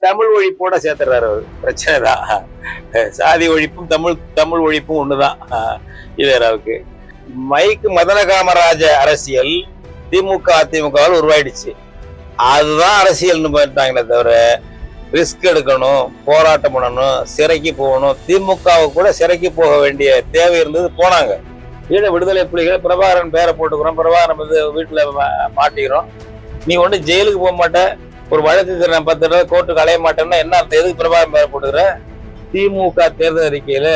தமிழ் ஒழிப்போட சேர்த்துறாரு அவரு. பிரச்சனை தான். சாதி ஒழிப்பும் தமிழ் ஒழிப்பும் ஒண்ணுதான் ஈவேராவுக்கு. மைக்கு மதன காமராஜ அரசியல் திமுக அதிமுகவால் உருவாயிடுச்சு. அதுதான் அரசியல்னு பண்ணிட்டாங்களே தவிர ரிஸ்க் எடுக்கணும், போராட்டம் பண்ணணும், சிறைக்கு போகணும். திமுகவுக்கு கூட சிறைக்கு போக வேண்டிய தேவை இருந்தது, போனாங்க. ஈழ விடுதலை புலிகள் பிரபாகரன் பேரை போட்டுக்கிறோம், பிரபாகரன் வந்து வீட்டுல மாட்டிக்கிறோம். நீ ஒண்ணு ஜெயிலுக்கு போக மாட்ட, ஒரு வழக்கு நான் 10 தடவை கோர்ட்டுக்கு அலைய மாட்டேன்னா என்ன அர்த்தம்? எதுக்கு பிரபாகரன் பேரை போட்டுக்கிற? திமுக தேர்தல் அறிக்கையில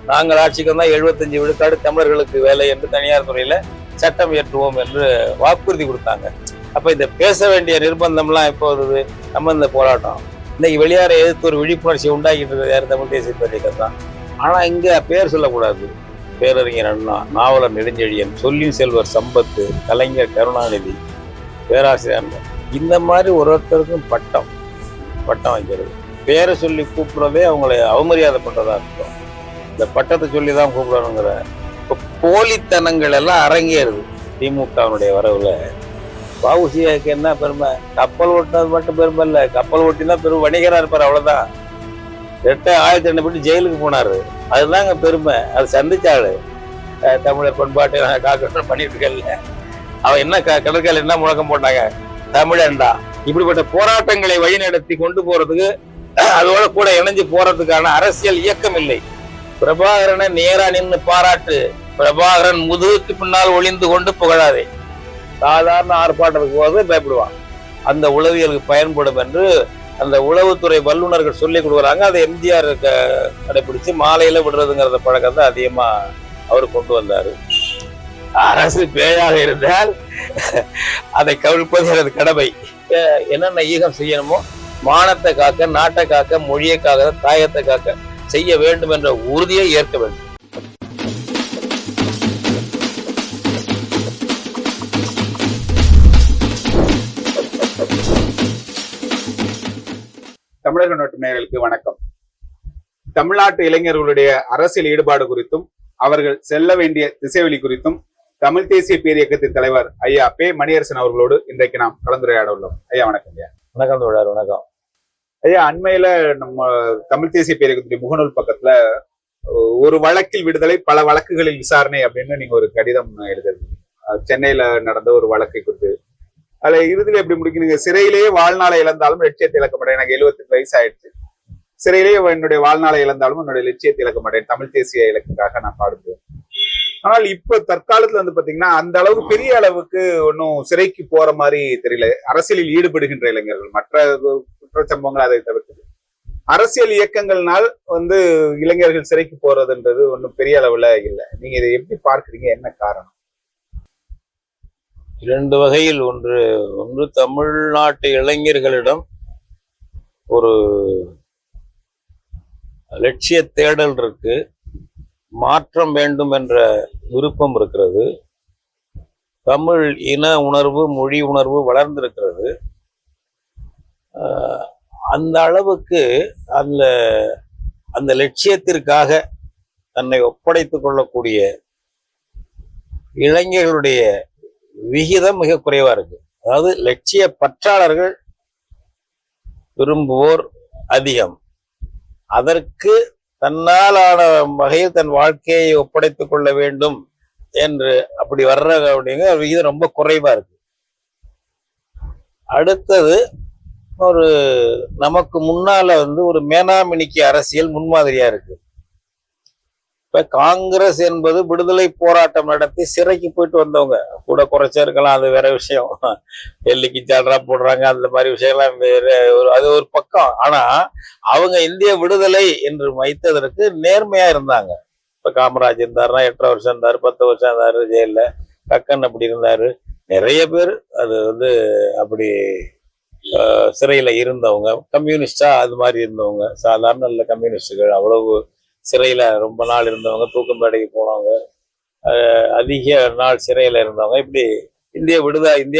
நாங்கள் ஆட்சிக்கு வந்தா 75 விழுக்காடு தமிழர்களுக்கு வேலை என்று தனியார் துறையில சட்டம் இயற்றுவோம் என்று வாக்குறுதி கொடுத்தாங்க. அப்ப இந்த பேச வேண்டிய நிர்பந்தம்லாம் எப்போ வருது? நம்ம இந்த போராட்டம் இன்னைக்கு வெளியார எதிர்த்து ஒரு விழிப்புணர்ச்சி உண்டாக்கிட்டு இருக்கிறது யார்? தமிழ் தேசிய பேரியக்கம் தான். ஆனா இங்க பேர் சொல்லக்கூடாது. பேரறிஞர் அண்ணா, நாவலர் நெடுஞ்செழியன், சொல்லின் செல்வர் சம்பத்து, கலைஞர் கருணாநிதி, பேராசிரியர், இந்த மாதிரி ஒருத்தருக்கும் பட்டம் வைக்கிறது. பேரை சொல்லி கூப்பிடுறதே அவங்களை அவமரியாதை பண்றதா இருக்கும். இந்த பட்டத்தை சொல்லி தான் கூப்பிடணுங்கிற போலித்தனங்கள் எல்லாம் அரங்கேறுது திமுகவினுடைய வரவுல. வஉசிக்கு என்ன பெருமை? கப்பல் ஓட்டினது மட்டும் பெருமை இல்லை, கப்பல் ஓட்டினா பெரும் வணிகரா இருப்பார், அவ்வளவுதான். 1002 போட்டு ஜெயிலுக்கு போனாரு, அதுதாங்க பெருமை. அது சந்திச்சாளு தமிழர் பண்பாட்டை நாங்கள் காக்கணும் பண்ணிட்டு இருக்கல. அவன் என்ன கடற்கரையில் என்ன முழக்கம் போட்டாங்க? தமிழண்டா. இப்படிப்பட்ட போராட்டங்களை வழிநடத்தி கொண்டு போறதுக்கு, அதோட கூட இணைஞ்சு போறதுக்கான அரசியல் இயக்கம் இல்லை. பிரபாகரனை நேரா நின்று பாராட்டு, பிரபாகரன் முதுகுக்கு பின்னால் ஒளிந்து கொண்டு புகழாதே. சாதாரண ஆர்ப்பாட்டத்துக்கு போது பயப்படுவான். அந்த உளவியலுக்கு பயன்படும் என்று அந்த உளவுத்துறை வல்லுநர்கள் சொல்லி கொடுக்குறாங்க. அதை எம்ஜிஆர் கடைபிடிச்சு மாலையில விடுறதுங்கிறத பழக்கத்தை அதிகமா அவர் கொண்டு வந்தாரு. அரசு பேயாக இருந்தால் அதை கவிழ்ப்பது எனது கடமை. என்னென்ன ஈகம் செய்யணுமோ, மானத்தை காக்க, நாட்டை காக்க, மொழியை காக்க, தாயத்தை காக்க செய்ய வேண்டும் என்ற உறுதியை ஏற்க வேண்டும். தமிழக நாட்டு நேயர்களுக்கு வணக்கம். தமிழ்நாட்டு இளைஞர்களுடைய அரசியல் ஈடுபாடு குறித்தும் அவர்கள் செல்ல வேண்டிய திசைவெளி குறித்தும் தமிழ் தேசிய பேரியக்கத்தின் தலைவர் ஐயா பே மணியரசன் அவர்களோடு இன்றைக்கு நாம் கலந்துரையாட உள்ளோம். ஐயா வணக்கம். ஐயா வணக்கம் தோழர். வணக்கம் ஐயா. அண்மையில நம்ம தமிழ் தேசிய பேரியக்கத்துடைய முகநூல் பக்கத்துல ஒரு வழக்கில் விடுதலை, பல வழக்குகளில் விசாரணை அப்படின்னு நீங்க ஒரு கடிதம் எழுதுறீங்க. சென்னையில நடந்த ஒரு வழக்கை குறித்து. அதுல இறுதியில எப்படி முடிக்கிறீங்க? சிறையிலேயே வாழ்நாளை இழந்தாலும் லட்சியத்தை இழக்க மாட்டேன். எனக்கு 78 வயசு ஆயிடுச்சு. சிறையிலேயே என்னுடைய வாழ்நாளை இழந்தாலும் என்னுடைய லட்சியத்தை இழக்க மாட்டேன். தமிழ் தேசிய இலக்குக்காக நான் பாடுபேன். ஆனால் இப்ப தற்காலத்துல வந்து பாத்தீங்கன்னா அந்த அளவுக்கு பெரிய அளவுக்கு ஒன்னும் சிறைக்கு போற மாதிரி தெரியல. அரசியலில் ஈடுபடுகின்ற இளைஞர்கள், மற்ற குற்றச்சம்பவங்கள் அதை தவிர்க்குது. அரசியல் இயக்கங்கள்னால் வந்து இளைஞர்கள் சிறைக்கு போறதுன்றது ஒன்றும் பெரிய அளவுல இல்லை. நீங்க இதை எப்படி பார்க்குறீங்க? என்ன காரணம்? 2 வகையில். ஒன்று தமிழ்நாட்டு இளைஞர்களிடம் ஒரு லட்சிய தேடல் இருக்கு, மாற்றம் வேண்டும் என்ற விருப்பம் இருக்கிறது, தமிழ் இன உணர்வு, மொழி உணர்வு வளர்ந்திருக்கிறது. அந்த அளவுக்கு அந்த லட்சியத்திற்காக தன்னை ஒப்படைத்துக் கொள்ளக்கூடிய இளைஞர்களுடைய விகிதம் மிக குறைவா இருக்கு. அதாவது லட்சிய பற்றாளர்கள் விரும்புவோர் அதிகம். அதற்கு தன்னாலான வகையில் தன் வாழ்க்கையை ஒப்படைத்துக் கொள்ள வேண்டும் என்று அப்படி வர்ற அப்படிங்கிற விகிதம் ரொம்ப குறைவா இருக்கு. அடுத்தது நமக்கு முன்னால ஒரு மேனாமினிக்கு அரசியல் முன்மாதிரியா இருக்கு. இப்ப காங்கிரஸ் என்பது விடுதலை போராட்டம் நடத்தி சிறைக்கு போயிட்டு வந்தவங்க. கூட குறைச்சா இருக்கலாம், அது வேற விஷயம். டெல்லிக்கு ஜால்ரா போடுறாங்க, அந்த மாதிரி விஷயம்லாம் வேற. அது ஒரு பக்கம். ஆனா அவங்க இந்திய விடுதலை என்று வைத்ததற்கு நேர்மையா இருந்தாங்க. இப்ப காமராஜ் இருந்தாருன்னா 8 வருஷம் இருந்தாரு, 10 வருஷம் இருந்தாரு ஜெயில. கக்கன் அப்படி இருந்தாரு. நிறைய பேர் அது அப்படி சிறையில இருந்தவங்க. கம்யூனிஸ்டா அது மாதிரி இருந்தவங்க, சாதாரண நல்ல கம்யூனிஸ்டுகள். அவ்வளவு சிறையில ரொம்ப நாள் இருந்தவங்க, தூக்கம் மேடைக்கு போனவங்க, அதிக நாள் சிறையில இருந்தவங்க. இப்படி இந்தியா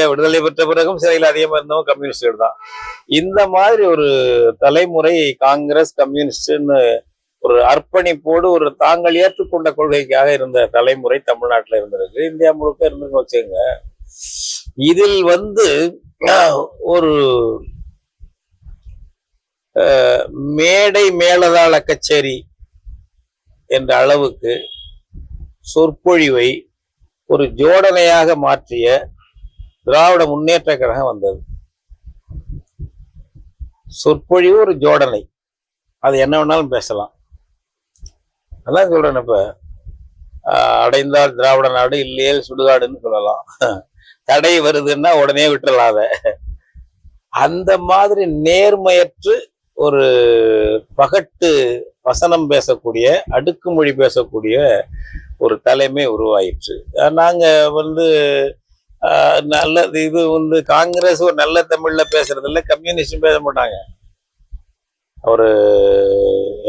விடுதலை பெற்ற பிறகும் சிறையில அதிகமா இருந்தவங்க கம்யூனிஸ்டுகள் தான். இந்த மாதிரி ஒரு தலைமுறை காங்கிரஸ் கம்யூனிஸ்ட்னு ஒரு அர்ப்பணிப்போடு ஒரு தாங்கள் ஏற்றுக்கொண்ட கொள்கைக்காக இருந்த தலைமுறை தமிழ்நாட்டுல இருந்திருக்கு. இந்தியா முழுக்க இருந்துன்னு வச்சுக்கோங்க. இதில் ஒரு மேடை மேலதாள கச்சேரி என்ற அளவுக்கு சொற்பொழிவை ஒரு ஜோடனையாக மாற்றிய திராவிட முன்னேற்ற கழகம் வந்தது. சொற்பொழிவு ஒரு ஜோடனை, அது என்ன வேணாலும் பேசலாம். அதான் சொல்றேன். இப்ப அடைந்தால் திராவிட நாடு, இல்லையே சுடுகாடுன்னு சொல்லலாம். தடை வருதுன்னா உடனே விட்டுறலாத. அந்த மாதிரி நேர்மையற்று ஒரு பகட்டு வசனம் பேசக்கூடிய, அடுக்குமொழி பேசக்கூடிய ஒரு தலைமை உருவாயிற்று. நாங்க நல்லது இது காங்கிரஸ் ஒரு நல்ல தமிழ்ல பேசுறது இல்லை, கம்யூனிஸ்டும் பேச மாட்டாங்க. ஒரு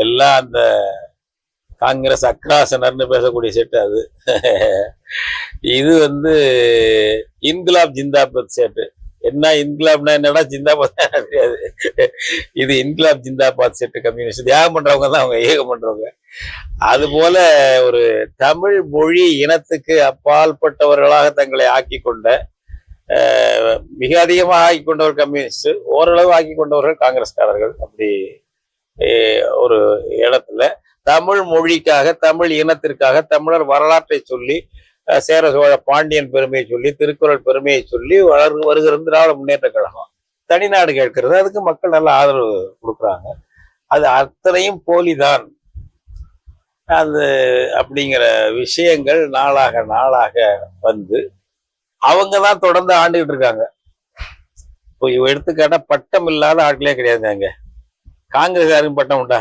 எல்லாம் அந்த காங்கிரஸ் அக்ராசனர்னு பேசக்கூடிய செட்டு அது. இது இன்குலாப் ஜிந்தாபாத் செட்டு. என்ன இன்குலாப்னா என்னடா ஜிந்தாபாத் தெரியாது. இது இன்குலாப் ஜிந்தாபாத் செட்டு கம்யூனிஸ்ட். தியாகம் பண்றவங்க தான் அவங்க, ஏகம் பண்றவங்க. அது போல ஒரு தமிழ் மொழி இனத்துக்கு அப்பாற்பட்டவர்களாக தங்களை ஆக்கி கொண்ட, மிக அதிகமாக ஆக்கி கொண்டவர் கம்யூனிஸ்ட், ஓரளவு ஆக்கி கொண்டவர்கள் காங்கிரஸ்காரர்கள். அப்படி ஒரு இடத்துல தமிழ் மொழிக்காக, தமிழ் இனத்திற்காக, தமிழர் வரலாற்றை சொல்லி, சேர சோழ பாண்டியன் பெருமையை சொல்லி, திருக்குறள் பெருமையை சொல்லி வருகிறது திராவிட முன்னேற்ற கழகம். தனிநாடு கேட்கிறது, அதுக்கு மக்கள் நல்ல ஆதரவு கொடுக்குறாங்க. அது அத்தனையும் போலிதான். அது அப்படிங்கிற விஷயங்கள் நாளாக நாளாக அவங்க தான் தொடர்ந்து ஆண்டுகிட்டு இருக்காங்க. இப்போ எடுத்துக்காட்டா பட்டம் இல்லாத ஆட்களே கிடையாதுங்க. அங்க காங்கிரஸ் யாருக்கும் பட்டம் உண்டா?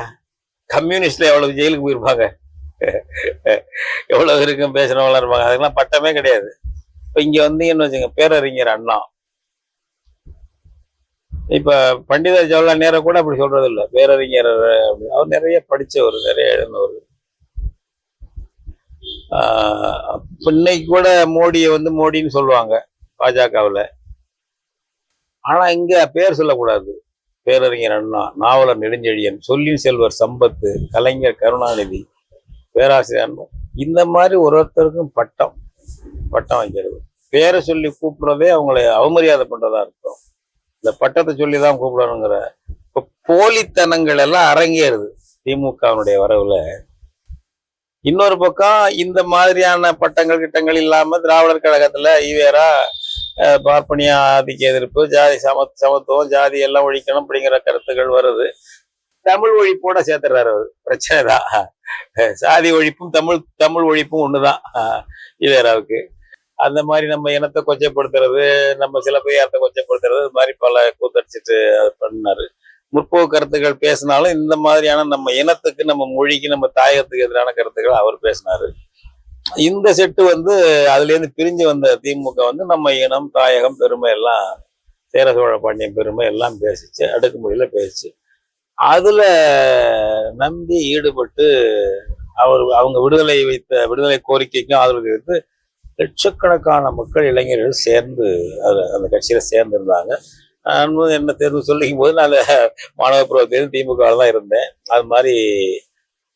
கம்யூனிஸ்ட்ல எவ்வளவு ஜெயிலுக்கு போயிருப்பாங்க, எவ்வளவு இருக்கும் பேசுறவங்களா இருப்பாங்க. அதுக்கெல்லாம் பட்டமே கிடையாது. இப்ப இங்க வந்தீங்கன்னு வச்சுங்க, பேரறிஞர் அண்ணா, இப்ப பண்டித ஜவஹர்லால் நேரு கூட அப்படி சொல்றது இல்லை, பேரறிஞர். அவர் நிறைய படிச்சவர், நிறைய எழுதினவர். இன்னைக்கு கூட மோடியை மோடின்னு சொல்லுவாங்க பாஜகவுல. ஆனா இங்க பேர் சொல்லக்கூடாது. பேரறிஞர் அண்ணா, நாவலர் நெடுஞ்செழியன், சொல்லின் செல்வர் சம்பத்து, கலைஞர் கருணாநிதி, பேராசிரியர் அன்பு, இந்த மாதிரி ஒருத்தருக்கும் பட்டம் வைக்கிறது. பேரை சொல்லி கூப்பிடுறதே அவங்களை அவமரியாதை பண்றதா இருக்கும். இந்த பட்டத்தை சொல்லிதான் கூப்பிடணுங்கிற இப்ப போலித்தனங்கள் எல்லாம் அரங்கேறுது திமுகவினுடைய வரவுல. இன்னொரு பக்கம் இந்த மாதிரியான பட்டங்கள் கிட்டங்கள் இல்லாம திராவிடர் கழகத்துல ஈவேரா பார்ப்பனிய ஆதிக்க எதிர்ப்பு, ஜாதி சமத்துவம், ஜாதி எல்லாம் ஒழிக்கணும் அப்படிங்கிற கருத்துக்கள் வருது. தமிழ் ஒழிப்போட சேர்த்துறாரு. அவர் பிரச்சனை தான். சாதி ஒழிப்பும் தமிழ் ஒழிப்பும் ஒண்ணுதான் ஈவேராவுக்கு. அந்த மாதிரி நம்ம இனத்தை கொச்சைப்படுத்துறது, நம்ம சிலப்பதிகாரத்தை கொச்சைப்படுத்துறது, இது மாதிரி பல கூத்தடிச்சிட்டு அது பண்ணாரு. முற்போக்கு கருத்துக்கள் பேசினாலும் இந்த மாதிரியான நம்ம இனத்துக்கு, நம்ம மொழிக்கு, நம்ம தாயகத்துக்கு எதிரான கருத்துக்கள் அவர் பேசினாரு. இந்த செட்டு அதுல இருந்து பிரிஞ்சு வந்த திமுக நம்ம இனம், தாயகம், பெருமை எல்லாம், சேர சோழ பாண்டியன் பெருமை எல்லாம் பேசிச்சு, அடுக்குமொழியில பேசிச்சு. அதுல நம்பி ஈடுபட்டு அவங்க விடுதலை கோரிக்கைக்கும் ஆதரவு தெரிவித்து லட்சக்கணக்கான மக்கள், இளைஞர்கள் சேர்ந்து அந்த கட்சியில சேர்ந்திருந்தாங்க. நான் என்ன தேர்வு சொல்லிக்கும் போது நான் மாணவ பருவத்திலிருந்து திமுக தான் இருந்தேன். அது மாதிரி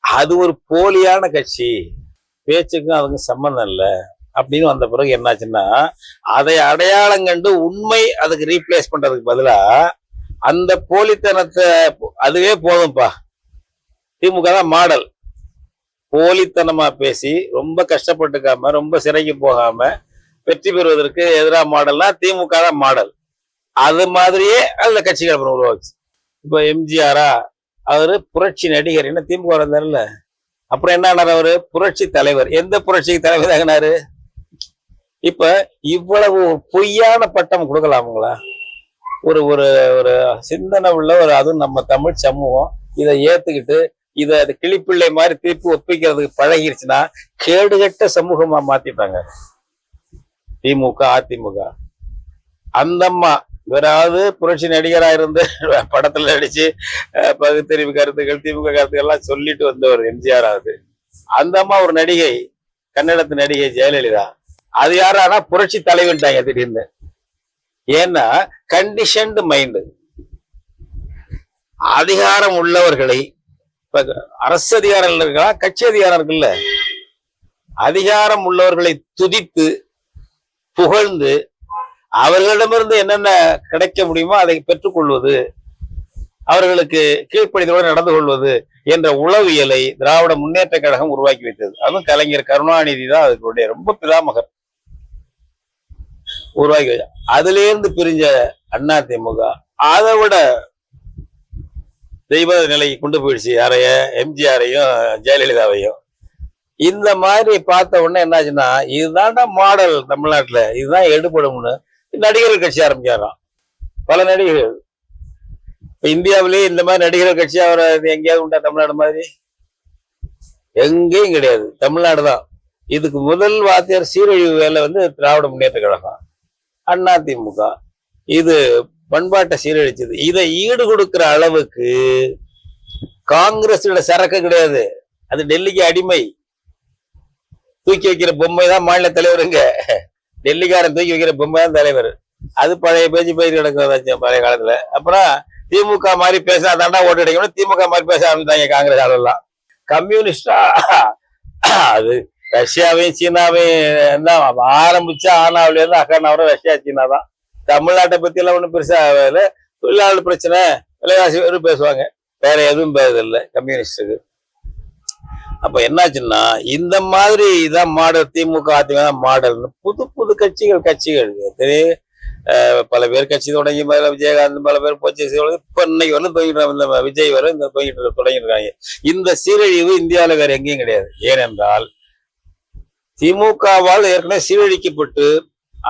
அது ஒரு போலியான கட்சி, பேச்சுக்கும் அதுக்கும் சம்பந்தம் இல்லை அப்படின்னு வந்த பிறகு என்னாச்சுன்னா, அதை அடையாளம் கண்டு உண்மை அதுக்கு ரீப்ளேஸ் பண்றதுக்கு பதிலா அந்த போலித்தனத்தை, அதுவே போதும்பா, திமுக தான் மாடல், போலித்தனமா பேசி ரொம்ப கஷ்டப்பட்டுக்காம, ரொம்ப சிறைக்கு போகாம வெற்றி பெறுவதற்கு எதிராக மாடல்னா திமுக தான் மாடல். அது மாதிரியே அந்த கட்சிகள் அப்புறம் உருவாச்சு. இப்ப எம்ஜிஆரா, அவரு புரட்சி நடிகர், என்ன திமுக இருந்தாருல்ல, அப்புறம் என்ன ஆனார்? அவரு புரட்சி தலைவர். எந்த புரட்சிக்கு தலைவர் ஆகினாரு? இப்ப இவ்வளவு பொய்யான பட்டம் கொடுக்கலாமுங்களா? ஒரு ஒரு ஒரு சிந்தனை உள்ள அதுவும் நம்ம தமிழ் சமூகம் இதை ஏத்துக்கிட்டு இதை கிளிப்பிள்ளை மாதிரி திருப்பி ஒப்பிக்கிறதுக்கு பழகிருச்சுன்னா கேடுகட்ட சமூகமா மாத்திட்டாங்க திமுக, அதிமுக. அந்தம்மா இவராவது புரட்சி நடிகரா இருந்து படத்துல நடிச்சு பகுத்தறிவு கருத்துக்கள், திமுக கருத்துக்கள் எல்லாம் சொல்லிட்டு வந்தவர் எம்ஜிஆர் ஆகுது. அந்த அம்மா ஒரு நடிகை, கன்னடத்து நடிகை ஜெயலலிதா. அது யாரானா புரட்சி தலைவன்ட்டாங்க திடீர்னு. ஏன்னா கண்டிஷன்டு மைண்டு. அதிகாரம் உள்ளவர்களை, இப்ப அரசு அதிகாரம் இருக்கா, கட்சி அதிகாரம் இருக்குல்ல, அதிகாரம் உள்ளவர்களை துதித்து புகழ்ந்து அவர்களிடமிருந்து என்னென்ன கிடைக்க முடியுமோ அதை பெற்றுக்கொள்வது, அவர்களுக்கு கீழ்ப்படிதலுடன் நடந்து கொள்வது என்ற உளவியலை திராவிட முன்னேற்ற கழகம் உருவாக்கி வைத்தது. அதுவும் கலைஞர் கருணாநிதி தான் அதுக்குடைய ரொம்ப பிதாமகர் உருவாக்கி வச்ச. அதுல இருந்து பிரிஞ்ச அதிமுக அதை விட தெய்வ நிலைக்கு கொண்டு போயிடுச்சு. யாரைய? எம்ஜிஆரையும் ஜெயலலிதாவையும். இந்த மாதிரி பார்த்த உடனே என்னாச்சுன்னா, இதுதான்டா மாடல் தமிழ்நாட்டுல, இதுதான் எடுபடும்னு நடிகர்கள் கட்சி ஆரம்பிச்சாராம். பல நடிகர்கள். இந்தியாவிலேயே இந்த மாதிரி நடிகர்கள் கட்சி அவரை எங்கேயாவது உண்டா? தமிழ்நாடு மாதிரி எங்கேயும் கிடையாது. தமிழ்நாடு தான். இதுக்கு முதல் வாத்தியார் சீரழிவு வேலை திராவிட முன்னேற்ற கழகம், அதிமுக. இது பண்பாட்டை சீரழிச்சது. இதை ஈடு கொடுக்கிற அளவுக்கு காங்கிரஸ் சரக்கு கிடையாது. அது டெல்லிக்கு அடிமை. தூக்கி வைக்கிற பொம்மை தான் மாநில தலைவருங்க. டெல்லிக்காரன் தூக்கி வைக்கிற பொம்மை தான் தலைவர். அது பழைய பேச்சு பயிர் கிடக்கிறதாச்சும் பழைய காலத்துல. அப்புறம் திமுக மாதிரி பேசாதாண்டா ஓட்டு கிடைக்கணும், திமுக மாதிரி பேச ஆரம்பித்தாங்க காங்கிரஸ் ஆளெல்லாம். கம்யூனிஸ்டா அது ரஷ்யாவையும் சீனாவையும் தான் ஆரம்பிச்சா. ஆனாவில இருந்து அக்கானாவரம் ரஷ்யா சீனா தான். தமிழ்நாட்டை பத்தி எல்லாம் ஒன்றும் பெருசா தொழிலாளர் பிரச்சனை, விலைவாசி பேசுவாங்க, வேற எதுவும் பேசுதில்லை கம்யூனிஸ்டுக்கு. அப்ப என்னாச்சுன்னா, இந்த மாதிரி இதான் மாடல். திமுக அதிமுக மாடல்னு புது புது கட்சிகள் பல பேர் கட்சி தொடங்கி விஜயகாந்த் பல பேர் போச்சு. இப்ப இன்னைக்கு வரலும் தூங்கிட்டு விஜய் வர இந்த தொடங்கிருக்காங்க. இந்த சீரழிவு இந்தியாவில வேற எங்கேயும் கிடையாது. ஏனென்றால் திமுகவால் ஏற்கனவே சீரழிக்கப்பட்டு,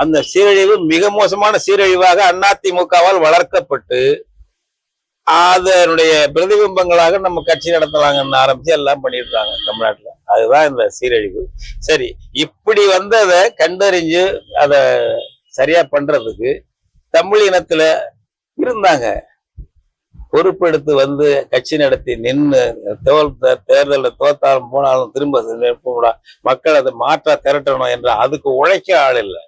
அந்த சீரழிவு மிக மோசமான சீரழிவாக அதிமுகவால் வளர்க்கப்பட்டு, அதனுடைய பிரதிபிம்பங்களாக நம்ம கட்சி நடத்தலாங்கன்னு ஆரம்பிச்சு எல்லாம் பண்ணிட்டு இருக்காங்க தமிழ்நாட்டுல. அதுதான் இந்த சீரழிவு. சரி, இப்படி அதை கண்டறிஞ்சு அதை சரியா பண்றதுக்கு தமிழ் இனத்துல இருந்தாங்க. பொறுப்பெடுத்து கட்சி நடத்தி நின்று தேர்தலில் தோத்தாலும் போனாலும் திரும்ப மக்கள் அதை மாற்ற திரட்டணும் என்ற அதுக்கு உழைக்க ஆள் இல்லை.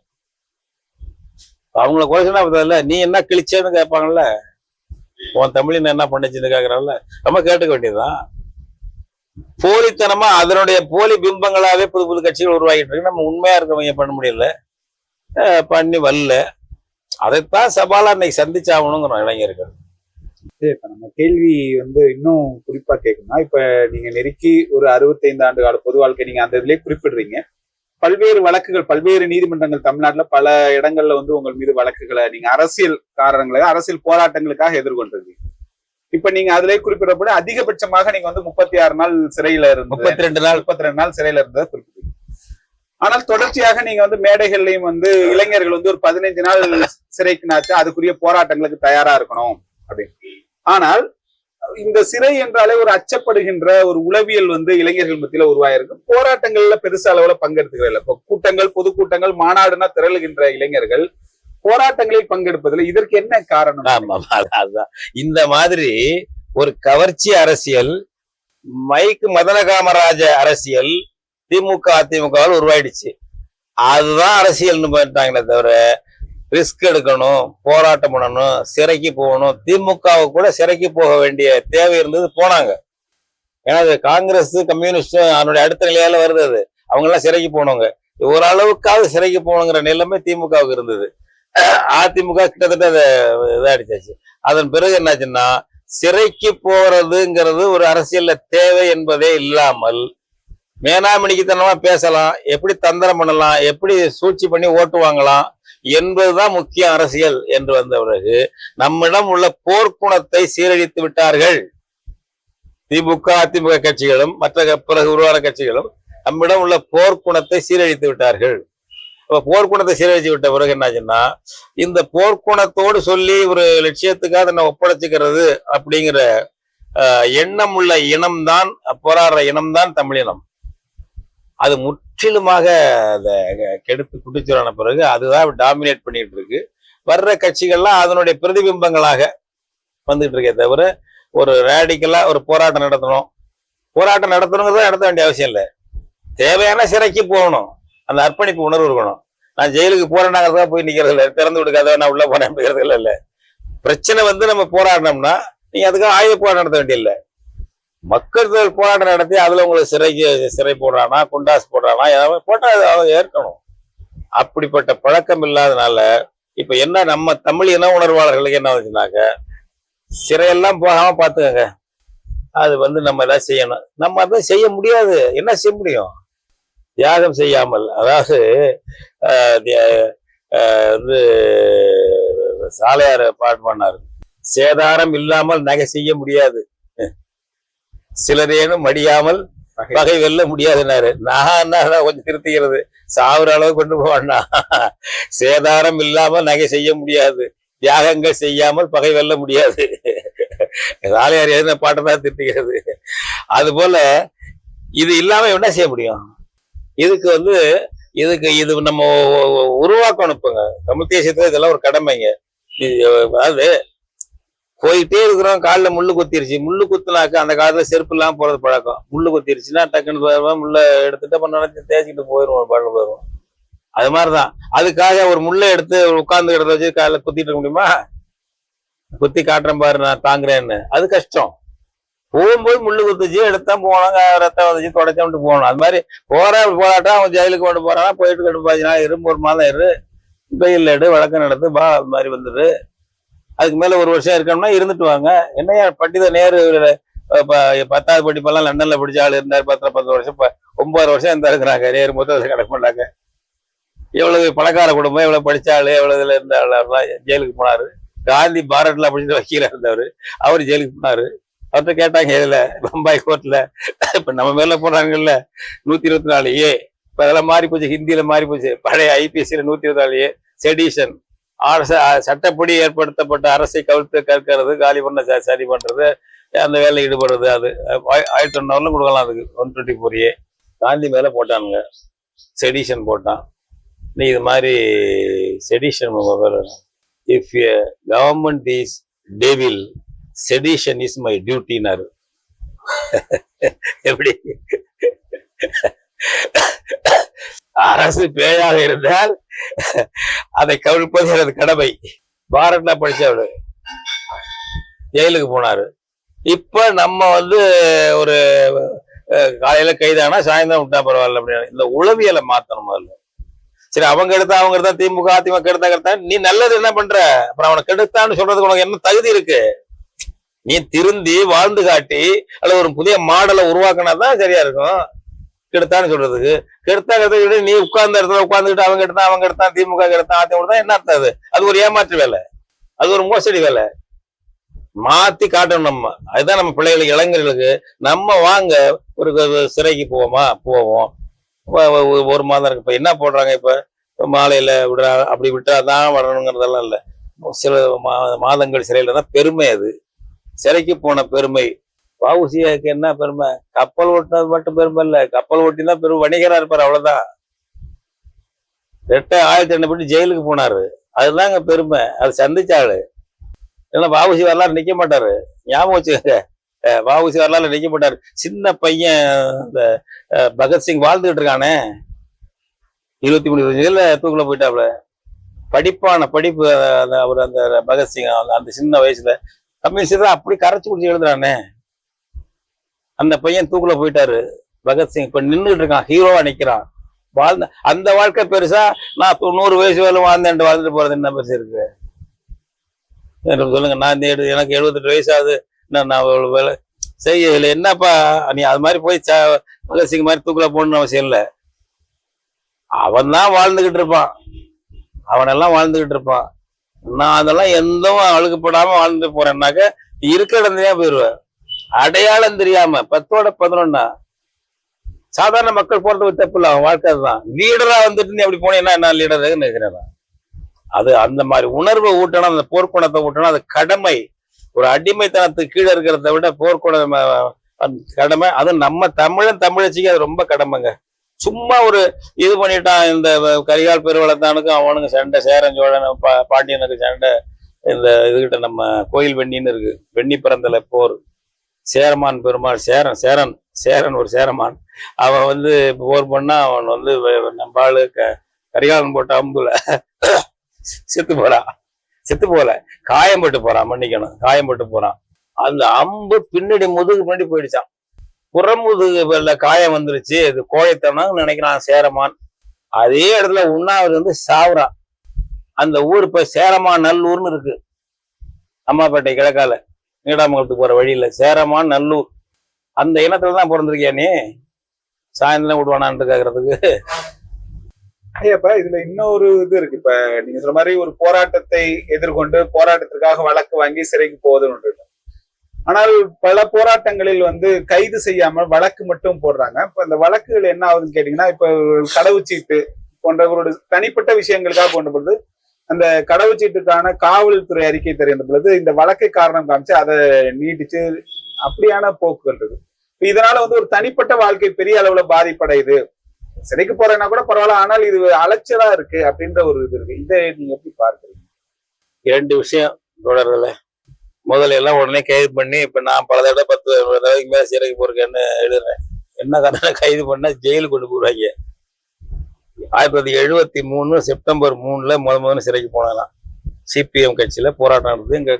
அவங்கள குறைச்சுனா நீ என்ன கிழிச்சேன்னு கேட்பாங்கல்ல, உன் தமிழின் என்ன பண்ணுச்சுன்னு கேட்கறாங்கல்ல, நம்ம கேட்டுக்க வேண்டியதுதான். போலித்தனமா அதனுடைய போலி பிம்பங்களாவே புது புது கட்சிகள் உருவாகிட்டு இருக்கு. நம்ம உண்மையா இருக்கவங்க பண்ண முடியல, பண்ணி வரல. அதைத்தான் சவாலா இன்னைக்கு சந்திச்சாகணுங்கிறோம் இளைஞர்கள். இப்ப நம்ம கேள்வி இன்னும் குறிப்பா கேட்கணும்னா, இப்ப நீங்க நெருக்கி ஒரு 65 ஆண்டு கால பொது வாழ்க்கை நீங்க அந்த இதுலயே குறிப்பிடுறீங்க. பல்வேறு வழக்குகள், பல்வேறு நீதிமன்றங்கள் தமிழ்நாட்டுல பல இடங்கள்ல உங்கள் மீது வழக்குகளை நீங்க அரசியல் காரணங்களாக, அரசியல் போராட்டங்களுக்காக எதிர்கொண்டிருக்கீங்க. இப்ப நீங்க அதுலயே குறிப்பிடப்பட அதிகபட்சமாக நீங்க 36 நாள் சிறையில இருந்து 32 நாள் சிறையில இருந்ததை குறிப்பிட்டீங்க. ஆனால் தொடர்ச்சியாக நீங்க மேடைகள்லயும் இளைஞர்கள் ஒரு 15 நாள் சிறைக்குனாச்சும் அதுக்குரிய போராட்டங்களுக்கு தயாரா இருக்கணும் அப்படின்னு. ஆனால் இந்த சிறை என்றாலே ஒரு அச்சப்படுகின்ற ஒரு உளவியல் இளைஞர்கள் மத்தியில உருவாயிருக்கு. போராட்டங்கள்ல பெருசு அளவுல பங்கெடுத்துக்கிற இல்ல. இப்போ கூட்டங்கள், பொதுக்கூட்டங்கள், மாநாடுனா திரளுகின்ற இளைஞர்கள் போராட்டங்களில் பங்கெடுப்பதில்லை. இதற்கு என்ன காரணம்? அதுதான் இந்த மாதிரி ஒரு கவர்ச்சி அரசியல், மைக்கு மதன காமராஜ அரசியல் திமுக அதிமுகவால் உருவாயிடுச்சு. அதுதான் அரசியல்னு பண்ணிட்டாங்களே தவிர, ரிஸ்க் எடுக்கணும், போராட்டம் பண்ணணும், சிறைக்கு போகணும். திமுகவை கூட சிறைக்கு போக வேண்டிய தேவை இருந்தது, போனாங்க. ஏன்னா அது காங்கிரஸ் கம்யூனிஸ்ட் அதனுடைய அடுத்த நிலையால வருது. அது அவங்க எல்லாம் சிறைக்கு போனவங்க. ஓரளவுக்காவது சிறைக்கு போகணுங்கிற நிலைமை திமுகவுக்கு இருந்தது. அதிமுக கிட்டத்தட்ட அதை இதாடிச்சாச்சு. அதன் பிறகு என்னாச்சுன்னா, சிறைக்கு போறதுங்கிறது ஒரு அரசியல்ல தேவை என்பதே இல்லாமல் மேனாமணிக்குத்தனமா பேசலாம், எப்படி தந்திரம் பண்ணலாம், எப்படி சூழ்ச்சி பண்ணி ஓட்டு வாங்கலாம் என்பதுதான் முக்கிய அரசியல் என்று வந்த பிறகு நம்மிடம் உள்ள போர்க்குணத்தை சீரழித்து விட்டார்கள். திமுக அதிமுக கட்சிகளும் மற்ற பிறகு உருவான கட்சிகளும் நம்மிடம் உள்ள போர்க்குணத்தை சீரழித்து விட்டார்கள். போர்க்குணத்தை சீரழிச்சு விட்ட பிறகு என்னாச்சுன்னா, இந்த போர்க்குணத்தோடு சொல்லி ஒரு லட்சியத்துக்காக நம்ம ஒப்படைச்சுக்கிறது அப்படிங்கிற எண்ணம் உள்ள இனம்தான், போராடுற இனம்தான் தமிழினம். அது முற்றிலுமாக அதை கெடுத்து குட்டிச்சுரான பிறகு அதுதான் டாமினேட் பண்ணிட்டு இருக்கு. வர்ற கட்சிகள்லாம் அதனுடைய பிரதிபிம்பங்களாக வந்துட்டு இருக்கே தவிர, ஒரு ரேடிக்கலா ஒரு போராட்டம் நடத்தணுங்கிறத நடத்த வேண்டிய அவசியம் இல்லை. தேவையான சிறைக்கு போகணும், அந்த அர்ப்பணிப்பு உணர்வு இருக்கணும். நான் ஜெயிலுக்கு போறேன்னாங்கிறதா போய் நிக்கிறது இல்லை, திறந்து விடுக்காத நான் உள்ள போனேன் இல்லை. பிரச்சனை நம்ம போராடினோம்னா நீங்க அதுக்காக ஆயுத போராட்டம் நடத்த வேண்டியதில்லை. மக்கள் போராட்டம் நடத்தி அதுல உங்களுக்கு சிறை போடுறானா, குண்டாஸ் போடுறானா, ஏதாவது போட்டா அதை ஏற்கணும். அப்படிப்பட்ட பழக்கம் இல்லாதனால இப்ப என்ன நம்ம தமிழ் இன உணர்வாளர்களுக்கு என்ன வந்துச்சுனாக்க, சிறையெல்லாம் போகாம பாத்துக்கங்க. அது வந்து நம்ம எல்லாம் செய்யணும். நம்ம அதான் செய்ய முடியாது. என்ன செய்ய முடியும்? தியாகம் செய்யாமல், அதாவது வந்து சாலையார் பாட்டு பண்ணாரு, சேதாரம் இல்லாமல் நகை செய்ய முடியாது, சிலரேனும் மடியாமல் பகை வெல்ல முடியாதுன்னாரு. நான் என்ன கொஞ்சம் திருத்திக்கிறது, சாவுற அளவு கொண்டு போவான்னா, சேதாரம் இல்லாமல் நகை செய்ய முடியாது, தியாகங்கள் செய்யாமல் பகை வெல்ல முடியாது. சாலையார் எழுதின பாட்டை தான் திருத்திக்கிறது. அது போல இது இல்லாம என்ன செய்ய முடியும்? இதுக்கு வந்து இது நம்ம உருவாக்கணும். இப்பங்க தமிழ் தேசியத்துல இதெல்லாம் ஒரு கடமைங்க. அதாவது போயிட்டே இருக்கிறோம், காலில் முள்ளு குத்திருச்சு, முள்ளு குத்துனாக்க அந்த காலத்துல செருப்பு இல்லாம போறது பழக்கம். முள்ளு குத்திருச்சுன்னா டக்குன்னு போயிடுவோம், முள்ள எடுத்துட்டு பண்ண தேய்ச்சிக்கிட்டு போயிடுவோம், பழக்க போயிடுவோம். அது மாதிரிதான், அதுக்காக ஒரு முள்ளை எடுத்து உட்கார்ந்து இடத்த வச்சு காலில் குத்திட்டு இருக்க முடியுமா? குத்தி காட்டுறேன் பாரு நான் தாங்குறேன்னு, அது கஷ்டம். போகும்போது முள்ளு குத்துச்சு, எடுத்தா போனாங்க, ரத்தம் வந்துச்சு, தொடச்சோம்ட்டு போகணும். அது மாதிரி போராட்டம் அவன் ஜெயிலுக்கு கொண்டு போறானா, போயிட்டு கொண்டு போச்சுனா இருந்து ஒரு மாதம் இரு, வெயில் எடு, வழக்கம் நடத்து பா, அது மாதிரி வந்துரு. அதுக்கு மேல ஒரு வருஷம் இருக்கணும்னா இருந்துட்டு வாங்க. என்னையா பண்டித நேரு 10வது படிப்பெல்லாம் லண்டன்ல படிச்ச ஆள் இருந்தாரு, 10 வருஷம் 9 வருஷம் இருந்தா இருக்கிறாங்க. நேரு மொத்தம் கணக்கு பண்ணாங்க. எவ்வளவு பணக்கார குடும்பம், எவ்வளவு படிச்ச ஆளு, எவ்வளவு இதுல இருந்த ஆள் ஜெயிலுக்கு போனாரு. காந்தி பாரட்ல படிச்சுட்டு வக்கீலா இருந்தவர், அவரு ஜெயிலுக்கு போனாரு. அவர்கிட்ட கேட்டாங்க, இதுல பம்பாய் கோர்ட்ல இப்ப நம்ம மேல போடுறாங்கல்ல 124A, இப்ப அதெல்லாம் மாறி போச்சு, ஹிந்தியில மாறி போச்சு. பழைய IPSல 124A செடிஷன், சட்டப்படி ஏற்படுத்தப்பட்ட அரசை கவிழ்த்து கற்கிறது, காலி பண்ண சரி பண்றது, அந்த வேலை ஈடுபடுறது. அது 1900 கொடுக்கலாம். அதுக்கு 124A காந்தி மேல போட்டானுங்க, செடிஷன் போட்டான். நீ இது மாதிரி sedition, if government is devil, sedition is my டியூட்டினாரு. எப்படி? அரசு பேயாக இருந்தால் அதை கவிழ்ப்பது எனது கடமை. பாரட்ல படிச்சவரு ஜெயிலுக்கு போனாரு. இப்ப நம்ம வந்து ஒரு காலையில கைதானா சாயந்தரம் விட்டா பரவாயில்ல அப்படின்னு இந்த உளவியலை மாத்தணும் முதல்ல. சரி, அவங்க எடுத்தா திமுக அதிமுக எடுத்தா நீ நல்லது என்ன பண்ற? அப்புறம் அவனை கெடுத்தான்னு சொல்றதுக்கு உனக்கு என்ன தகுதி இருக்கு? நீ திருந்தி வாழ்ந்து காட்டி அல்லது ஒரு புதிய மாடலை உருவாக்கினாதான் சரியா இருக்கும். கெடுத்தான்னு சொல்றதுக்கு, கெடுத்தா நீ உட்கார்ந்த இடத்துல உட்கார்ந்துக்கிட்டு அவங்க எடுத்தான் திமுக எடுத்தான் அதிமுக தான், என்ன அர்த்தம்? அது ஒரு ஏமாற்று வேலை, அது ஒரு மோசடி வேலை. மாத்தி காட்டணும் நம்ம. அதுதான் நம்ம பிள்ளைகளுக்கு, இளைஞர்களுக்கு நம்ம வாங்க ஒரு சிறைக்கு போவோம். ஒரு மாதம் இருக்கு. இப்ப என்ன போடுறாங்க, இப்ப மாலையில விடுறா, அப்படி விட்டாதான் வரணுங்கிறதெல்லாம் இல்லை. சில மாதங்கள் சிறையில தான் பெருமை. அது சிறைக்கு போன பெருமை. வஉசிக்கு என்ன பெருமை? கப்பல் ஓட்டினது மட்டும் பெருமை இல்ல, கப்பல் ஓட்டினா பெரும் வணிகரா இருப்பாரு, அவ்வளவுதான். 1002 படி ஜெயிலுக்கு போனாரு, அதுதாங்க பெருமை. அது சந்திச்சாளு. ஏன்னா வஉசி வரலாறு நிக்க மாட்டாரு, ஞாபகம் வச்சுக்கோங்க. வஉசி வரலாறு நிக்க மாட்டாரு. சின்ன பையன் இந்த பகத்சிங் வாழ்ந்துகிட்டு இருக்கானே, 23 வயசுல தூக்குல போயிட்டாப்ல. படிப்பு அவர் அந்த பகத்சிங் அந்த சின்ன வயசுல கம்யூனிஸ்ட் தான் அப்படி கரைச்சு குடிச்சு எழுதுறானே, அந்த பையன் தூக்குல போயிட்டாரு. பகத்சிங் இப்ப நின்றுட்டு இருக்கான், ஹீரோவா நிக்கிறான். வாழ்ந்த அந்த வாழ்க்கை பெருசா? நான் 90 வயசு வேலை வாழ்ந்துட்டு போறது என்ன பெருசு இருக்கு? சொல்லுங்க. நான் எனக்கு 78 வயசாகுது, நான் வேலை செய்யல. என்னப்பா நீ அது மாதிரி போய் பகத்சிங் மாதிரி தூக்குல போடணும்னு அவசியம் இல்லை. அவன் தான் வாழ்ந்துகிட்டு இருப்பான், அவனெல்லாம் வாழ்ந்துகிட்டு இருப்பான். நான் அதெல்லாம் எந்தவும் அழுகுப்படாம வாழ்ந்து போறேன்னாக்க இருக்கிற இடத்துலயே போயிடுவேன். அடையாளம் தெரியாம 10-11 சாதாரண மக்கள் போறது தப்பு இல்லை, அவன் வாழ்க்கை தான். லீடரா வந்துட்டு நீ அப்படி போனீங்கன்னா என்ன லீடர் நினைக்கிறேன். அது அந்த மாதிரி உணர்வை ஊட்டணும், அந்த போர்க்குணத்தை ஊட்டணும். அது கடமை. ஒரு அடிமைத்தனத்துக்கு கீழே இருக்கிறத விட போர்க்குணம் கடமை. அது நம்ம தமிழச்சிக்கு அது ரொம்ப கடமைங்க. சும்மா ஒரு இது பண்ணிட்டான், இந்த கரிகால் பெருவளத்தானுக்கும் அவனுக்கு சண்டை, சேரன் சோழன் பாண்டியனுக்கு சண்டை. இந்த இதுகிட்ட நம்ம கோயில் வெண்ணின்னு இருக்கு, வெண்ணி பிறந்தல போர். சேரமான் பெருமாள், சேரன் ஒரு சேரமான். அவன் வந்து போர் பண்ணா அவன் வந்து நம்ம ஆளு கரிகாலன் போட்ட அம்புல செத்து போல காயம்பட்டு போறான், மன்னிக்கணும், காயம்பட்டு போறான். அந்த அம்பு பின்னாடி முதுகு பின்னாடி போயிடுச்சான், புறமுதுகுல காயம் வந்துருச்சு. இது கோழைத்தனம் நினைக்கிறான் சேரமான். அதே இடத்துல உண்ணாவிரதம் வந்து சாவுறான். அந்த ஊர் இப்ப சேரமான் நல்லூர்னு இருக்கு, அம்மாப்பேட்டை கிழக்கால. நீடாமங்கலத்துக்கு போற வழியில சேரமான் நல்லூர் அந்த இனத்துல தான் பிறந்திருக்கியா நீ? சாயந்தரம் விடுவானான்னு கேக்குறதுக்கு. ஐயாப்பா இதுல இன்னொரு இது இருக்கு. இப்ப நீங்க சொல்ற மாதிரி ஒரு போராட்டத்தை எதிர்கொண்டு போராட்டத்திற்காக வழக்கு வாங்கி சிறைக்கு போவதுன்னு இருக்கு. ஆனால் பல போராட்டங்களில் கைது செய்யாமல் வழக்கு மட்டும் போடுறாங்க. இப்ப இந்த வழக்குகள் என்ன ஆகுதுன்னு கேட்டீங்கன்னா, இப்ப கடவுச்சீட்டு போன்றவரோட தனிப்பட்ட விஷயங்களுக்காக கொண்டு பொழுது அந்த கடவுச்சீட்டுக்கான காவல்துறை அறிக்கை தருகின்ற பொழுது இந்த வழக்கை காரணம் காமிச்சு அதை நீட்டிச்சு அப்படியான போக்குகள் இருக்கு. இதனால ஒரு தனிப்பட்ட வாழ்க்கை பெரிய அளவுல பாதிப்படையுது. சிறைக்கு போறேன்னா கூட பரவாயில்ல, ஆனால் இது அலைச்சலா இருக்கு அப்படின்ற ஒரு இது இருக்கு. இதை நீங்க எப்படி பார்க்கறீங்க? 2 விஷயம் தொடர்ல. முதல்ல எல்லாம் உடனே கைது பண்ணி இப்ப நான் பல தடவை 10 தடவைக்கு மேல சிறைக்கு போறேன்னு எழுதுறேன். என்ன காரணம் கைது பண்ணா ஜெயிலுக்கு கொண்டு போடுவாங்க. 1973 செப்டம்பர் 3 முதல்ல சிறைக்கு போனலாம். சிபிஎம் கட்சியில போராட்டம் நடந்தது. எங்க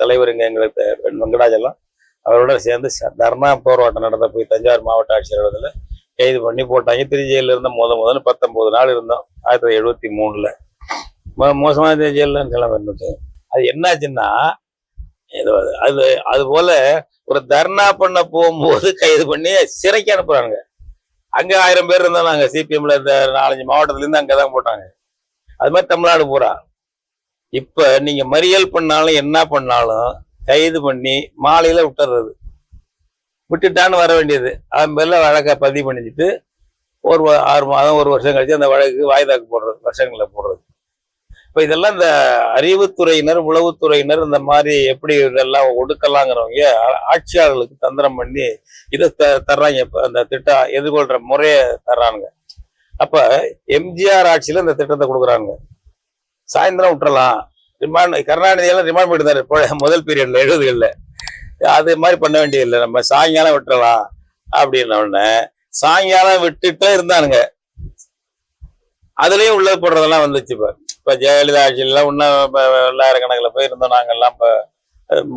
தலைவர் எங்களுக்கு வெங்கடாஜலம் அவரோட சேர்ந்து தர்ணா போராட்டம் நடந்த போய் தஞ்சாவூர் மாவட்ட ஆட்சியர் இடத்துல கைது பண்ணி போட்டாங்க. திருச்சியில இருந்த முதல்ல 19 நாள் இருந்தோம். 1973 மோசமான ஜெயில இருந்துச்சு. அது என்னாச்சுன்னா அது போல ஒரு தர்ணா பண்ண போகும்போது கைது பண்ணி சிறைக்கு அனுப்புறாங்க. அங்க 1000 பேர் இருந்தாலும் நாங்க சிபிஎம்ல இந்த 4-5 மாவட்டத்துல இருந்து அங்கதான் போட்டாங்க. அது மாதிரி தமிழ்நாடு பூரா. இப்ப நீங்க மறியல் பண்ணாலும் என்ன பண்ணாலும் கைது பண்ணி மாலையில விட்டுறது. விட்டுட்டான்னு வர வேண்டியது. அவன் பேர்ல வழக்கை பதிவு பண்ணிச்சுட்டு ஒரு 6 மாதம் 1 வருஷம் கழிச்சு அந்த வழக்கு வாய்தாக்கு போடுறது, வருஷங்களை போடுறது. இப்ப இதெல்லாம் இந்த அறிவுத்துறையினர் உளவுத்துறையினர் இந்த மாதிரி எப்படி இதெல்லாம் ஒடுக்கலாங்கிறவங்க ஆட்சியாளர்களுக்கு தந்திரம் பண்ணி இதை தர்றாங்க. இப்ப அந்த திட்டம் எதிர்கொள்ற முறைய தர்றானுங்க. அப்ப எம்ஜிஆர் ஆட்சியில இந்த திட்டத்தை கொடுக்குறாங்க. சாயந்தரம் விட்டுறலாம், ரிமாண்ட். கருணாநிதியெல்லாம் ரிமாண்ட் பண்ணிருந்தாரு முதல் பீரியட்ல 70களில். அது மாதிரி பண்ண வேண்டியதில்லை, நம்ம சாயங்காலம் விட்டுறலாம் அப்படின்ன உடனே சாயங்காலம் விட்டுட்டே இருந்தானுங்க. அதுலயும் உள்ள போடுறதெல்லாம் வந்துச்சு. இப்ப ஜெயலலிதா ஆட்சியிலாம் இன்னும் 1000 போய் இருந்தோம் நாங்கெல்லாம். இப்ப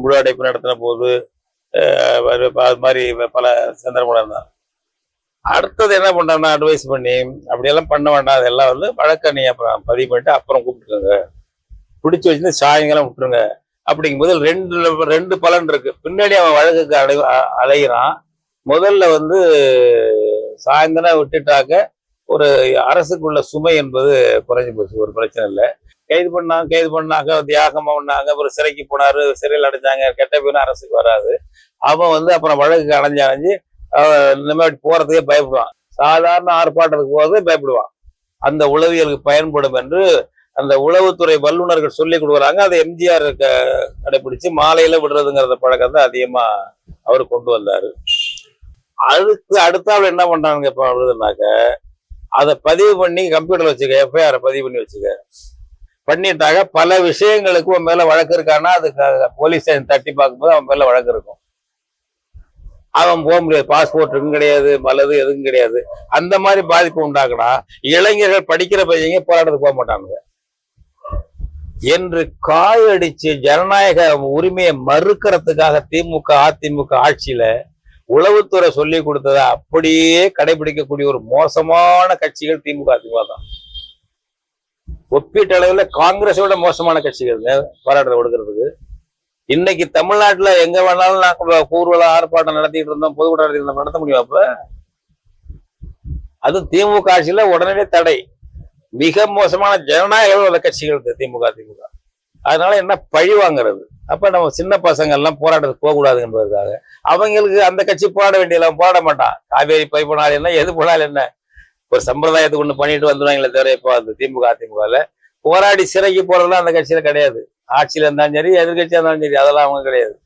முழு அடைப்பு நடத்தின போது அது மாதிரி பல சந்தர்ப்பம் இருந்தாங்க. அடுத்தது என்ன பண்றாங்கன்னா அட்வைஸ் பண்ணி அப்படியெல்லாம் பண்ண வேண்டாம், அதெல்லாம் வழக்க நீ அப்புறம் பதிவு பண்ணிட்டு அப்புறம் கூப்பிட்டுருங்க, பிடிச்சி வச்சுருந்து சாயங்காலம் விட்டுருங்க. அப்படிங்கும்போது ரெண்டு பலன் இருக்கு. பின்னாடி அவன் வழக்குக்கு அலைகிறான். முதல்ல சாயந்தரம் விட்டுட்டாக்க ஒரு அரசுக்குள்ள சுமை என்பது குறைஞ்சி போச்சு, ஒரு பிரச்சனை இல்லை. கைது பண்ணாங்க தியாகமா பண்ணாங்க, ஒரு சிறைக்கு போனாரு, சிறையில் அடைஞ்சாங்க, கெட்ட பேரும் அரசுக்கு வராது. அவன் அப்புறம் வழக்குக்கு அலைஞ்சு இந்த மாதிரி போறதுக்கே பயப்படுவான். சாதாரண ஆர்ப்பாட்டத்துக்கு போறது பயப்படுவான். அந்த உளவியலுக்கு பயன்படும் என்று அந்த உளவுத்துறை வல்லுநர்கள் சொல்லி கொடுக்குறாங்க. அதை எம்ஜிஆர் கடைபிடிச்சு மாலையில விடுறதுங்கிறத பழக்கத்தை அதிகமா அவர் கொண்டு வந்தாரு. அதுக்கு அடுத்தாவில் என்ன பண்றாங்க இப்ப விடுதுனாக்க, அதை பதிவு பண்ணி கம்ப்யூட்டர்ல வச்சுக்க, எஃப்ஐஆர் பதிவு பண்ணி வச்சுக்க. பண்ணிட்டாக்க பல விஷயங்களுக்கு அவன் மேல வழக்கு இருக்கான்னா அதுக்கு போலீஸ் ஸ்டேஷன் தட்டி பார்க்கும்போது அவன் மேல வழக்கு இருக்கும். அவன் போக முடியாது, பாஸ்போர்ட் இருக்கும் கிடையாது, பலது எதுவும் கிடையாது. அந்த மாதிரி பாதிப்பு உண்டாக்குனா இளைஞர்கள் படிக்கிற பையங்க போராட்டத்துக்கு போக மாட்டாங்க என்று காயடிச்சு ஜனநாயக உரிமையை மறுக்கிறதுக்காக திமுக அதிமுக ஆட்சியில உளவுத்துறை சொல்லி கொடுத்ததை அப்படியே கடைபிடிக்கக்கூடிய ஒரு மோசமான கட்சிகள் திமுக அதிமுக தான். ஒப்பீட்டளவுல காங்கிரஸோட மோசமான கட்சிகள் போராட்டத்தை கொடுக்கறதுக்கு. இன்னைக்கு தமிழ்நாட்டுல எங்க வேணாலும் நாங்க ஊர்வலம் ஆர்ப்பாட்டம் நடத்திட்டு இருந்தோம், பொதுக்கூட்டம் நடத்த முடியும். அப்ப அது திமுக ஆட்சியில உடனே தடை. மிக மோசமான ஜனநாயக கட்சிகள் திமுக அதிமுக. அதனால என்ன பழி வாங்குறது. அப்ப நம்ம சின்ன பசங்க எல்லாம் போராட்டத்துக்கு போகக்கூடாது என்பதற்காக அவங்களுக்கு அந்த கட்சி போராட வேண்டியதெல்லாம் போராட மாட்டான். காவேரி பை போனாலும் என்ன, எது போனாலும் என்ன, ஒரு சம்பிரதாயத்துக்கு ஒண்ணு பண்ணிட்டு வந்துடுவாங்களே தவிர இப்போ அந்த திமுக அதிமுகல போராடி சிறைக்கு போறதெல்லாம் அந்த கட்சியில கிடையாது. ஆட்சியில இருந்தாலும் சரி, எதிர்கட்சியா இருந்தாலும் சரி, அதெல்லாம் அவங்க கிடையாது.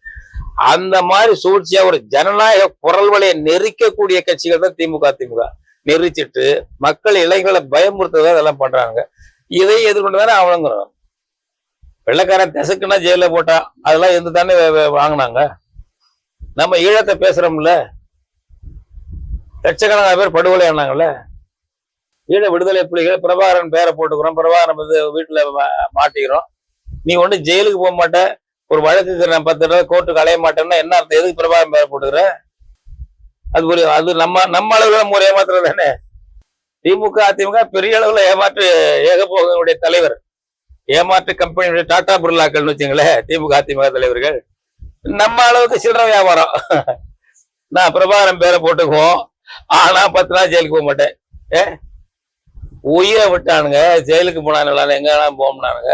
அந்த மாதிரி சூழ்ச்சியா ஒரு ஜனநாயக குரல் வலையை நெரிக்கக்கூடிய கட்சிகள் தான் திமுக அதிமுக. நெரிச்சிட்டு மக்கள் இளைஞர்களை பயமுறுத்துறதா அதெல்லாம் பண்றாங்க. இதை எதிர்கொண்டுதானே அவனுங்கிறோம். வெள்ளைக்காரன் தெசக்குன்னா ஜெயில போட்டா அதெல்லாம் எந்த தானே வாங்கினாங்க. நம்ம ஈழத்தை பேசுறோம்ல, லட்சக்கணக்கான பேர் படுகொலை ஆனாங்கல்ல. ஈழ விடுதலை புலிகள் பிரபாகரன் பேரை போட்டுக்கிறோம், பிரபாகரன் வீட்டுல மாட்டிக்கிறோம். நீ ஒண்ணு ஜெயிலுக்கு போக மாட்ட, ஒரு வழக்குக்கு நான் 10 தடவை கோர்ட்டுக்கு அலைய மாட்டேன்னா என்ன அர்த்தம்? எதுக்கு பிரபாகரன் பேரை போட்டுக்கிற? அது நம்ம அளவுல ஒரு ஏமாத்துறது தானே. திமுக அதிமுக பெரிய அளவுல ஏமாற்று ஏகபோகனுடைய தலைவர், ஏமாற்று கம்பெனியுடைய டாடா பிர்லாக்கள்னு வச்சுங்களேன் திமுக அதிமுக தலைவர்கள். நம்ம அளவுக்கு சில்லறை வியாபாரம். நான் பிரபாகரன் பேரை போட்டுக்குவோம், ஆனா 10 நாள் ஜெயிலுக்கு போக மாட்டேன். உயிரை விட்டானுங்க, ஜெயிலுக்கு போனானுங்களா, எங்கெல்லாம் போனானுங்க.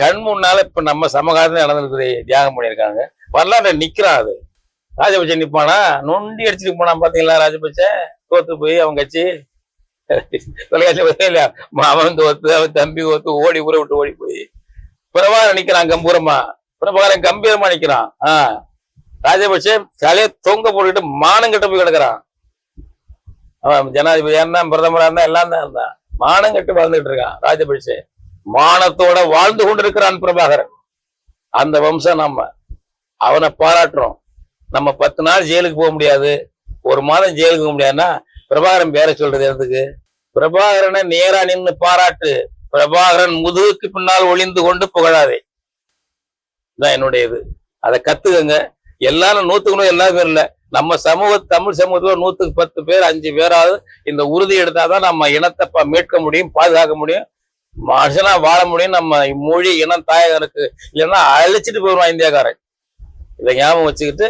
கண் முன்னால இப்ப நம்ம சமகாலத்துல நடந்திருக்குது, தியாகம் பண்ணியிருக்காங்க. வரலாற்ற நிக்கிறான். அது ராஜபட்சே நிப்பானா, நொண்டி அடிச்சுட்டு போனான் பாத்தீங்களா? ராஜபட்சே தோத்து போய் அவங்க கட்சி தொலைக்காட்சி இல்லையா, அவன் தோத்து, அவன் தம்பி தோத்து, ஓடி ஊரை விட்டு ஓடி போய் பிரபாகரன் நிக்கிறான் கம்பீரமா. பிரபாகரன் கம்பீரமா நிக்கிறான். ராஜபட்சே தலையை தொங்க போட்டுக்கிட்டு மானங்கிட்ட போய் கிடக்குறான். அவன் ஜனாதிபதியா இருந்தான், பிரதமரா இருந்தான், எல்லாம் தான் இருந்தான். மானங்கட்டு வாழ்ந்துட்டு இருக்கான் ராஜபட்சே. மானத்தோட வாழ்ந்து கொண்டிருக்கிறான் பிரபாகரன். அந்த வம்சம் நம்ம. அவனை பாராட்டுறோம். நம்ம 10 நாள் ஜெயிலுக்கு போக முடியாது, 1 மாதம் ஜெயிலுக்கு போக முடியாதுன்னா பிரபாகரன் பேரை சொல்றது எதுக்கு? பிரபாகரனை நேரா நின்று பாராட்டு. பிரபாகரன் முதுகுக்கு பின்னால் ஒளிந்து கொண்டு புகழாதே. இதான் என்னுடைய இது. அதை கத்துக்கங்க. எல்லாரும் 100க்கு 100 எல்லா பேரும் இல்ல, நம்ம தமிழ் சமூகத்துல 100க்கு 10 பேர் 5 பேராவது இந்த உறுதி எடுத்தாதான் நம்ம இனத்தை மீட்க முடியும், பாதுகாக்க முடியும், மனுஷனா வாழ முடியும். நம்ம மொழி இனம் தாயகம் இருக்கு, இல்லைன்னா அழிச்சிட்டு போயிடுவான் இந்தியாக்காரன். இதை ஞாபகம் வச்சுக்கிட்டு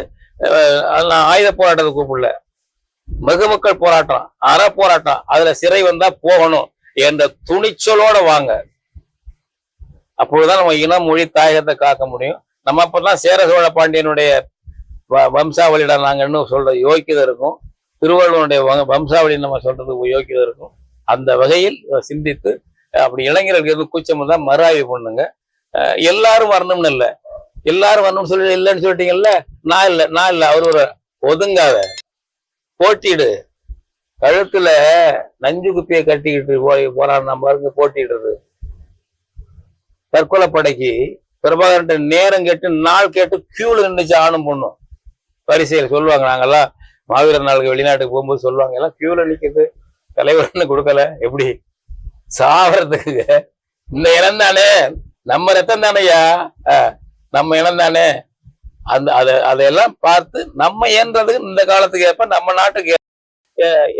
நான் ஆயுத போராட்டத்தை கூப்பிடல, மக்கள் போராட்டம், அற போராட்டம். அதுல சிறை வந்தா போகணும் என்ற துணிச்சலோட வாங்க. அப்பொழுதுதான் நம்ம இனம் மொழி தாயகத்தை காக்க முடியும். நம்ம அப்பதான் சேர சோழ பாண்டியனுடைய வம்சாவளியிட நாங்க இன்னும் சொல்ற யோக்கியதை இருக்கும். திருவள்ளுவனுடைய வம்சாவளி நம்ம சொல்றதுக்கு யோக்கியதை இருக்கும். அந்த வகையில் சிந்தித்து, அப்படி இளைஞர்களுக்கு எதுவும் கூச்சம் தான் மறுஆய்வு பண்ணுங்க. எல்லாரும் வரணும்னு இல்லை, எல்லாரும் வரணும்னு சொல்லி இல்லைன்னு சொல்லிட்டீங்கல்ல, நான் இல்லை அவர் ஒரு ஒதுங்காத போட்டிடு. கழுத்துல நஞ்சு குப்பியை கட்டிக்கிட்டு போறான் பாருங்க, போட்டிடுறது. தற்கொலை படைக்கு பிரபாகரன் நேரம் கேட்டு நாள் கேட்டு கியூல நின்றுச்சு ஆணும் பொண்ணும். பரிசையில் சொல்லுவாங்க, நாங்கெல்லாம் மாவீரர் நாளுக்கு வெளிநாட்டுக்கு போகும்போது சொல்லுவாங்க, எல்லாம் கியூல நிக்கிறது, தலைவர்னு கொடுக்கல, எப்படி சாவறதுக்கு. இந்த இனம் தானே, நம்ம ரத்தம் தானையா, நம்ம இனம் தானே. அதையெல்லாம் பார்த்து நம்ம ஏன்றதுக்கு இந்த காலத்துக்கு ஏற்ப நம்ம நாட்டுக்கு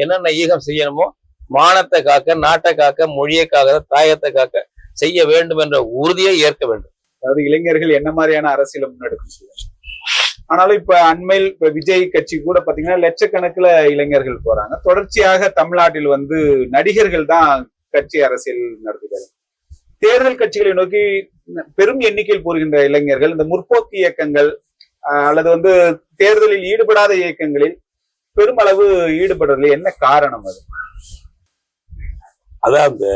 என்னென்ன ஈகம் செய்யணுமோ, மானத்தை காக்க, நாட்டை காக்க, மொழியை காக்க, தாயத்தை காக்க செய்ய வேண்டும் என்ற உறுதியை ஏற்க வேண்டும். அதாவது இளைஞர்கள் என்ன மாதிரியான அரசியலை முன்னெடுக்கும் சொல்லுவாங்க. ஆனாலும் இப்ப அண்மையில் இப்ப விஜய் கட்சி கூட பாத்தீங்கன்னா லட்சக்கணக்கில் இளைஞர்கள் போறாங்க. தொடர்ச்சியாக தமிழ்நாட்டில் நடிகர்கள் தான் கட்சி அரசியல் நடத்துகிறாங்க. தேர்தல் கட்சிகளை நோக்கி பெரும் எண்ணிக்கையில் போகின்ற இளைஞர்கள் இந்த முற்போக்கு இயக்கங்கள் அல்லது தேர்தலில் ஈடுபடாத இயக்கங்களில் பெருமளவு ஈடுபடுறதுல என்ன காரணம்? அது அதான் அந்த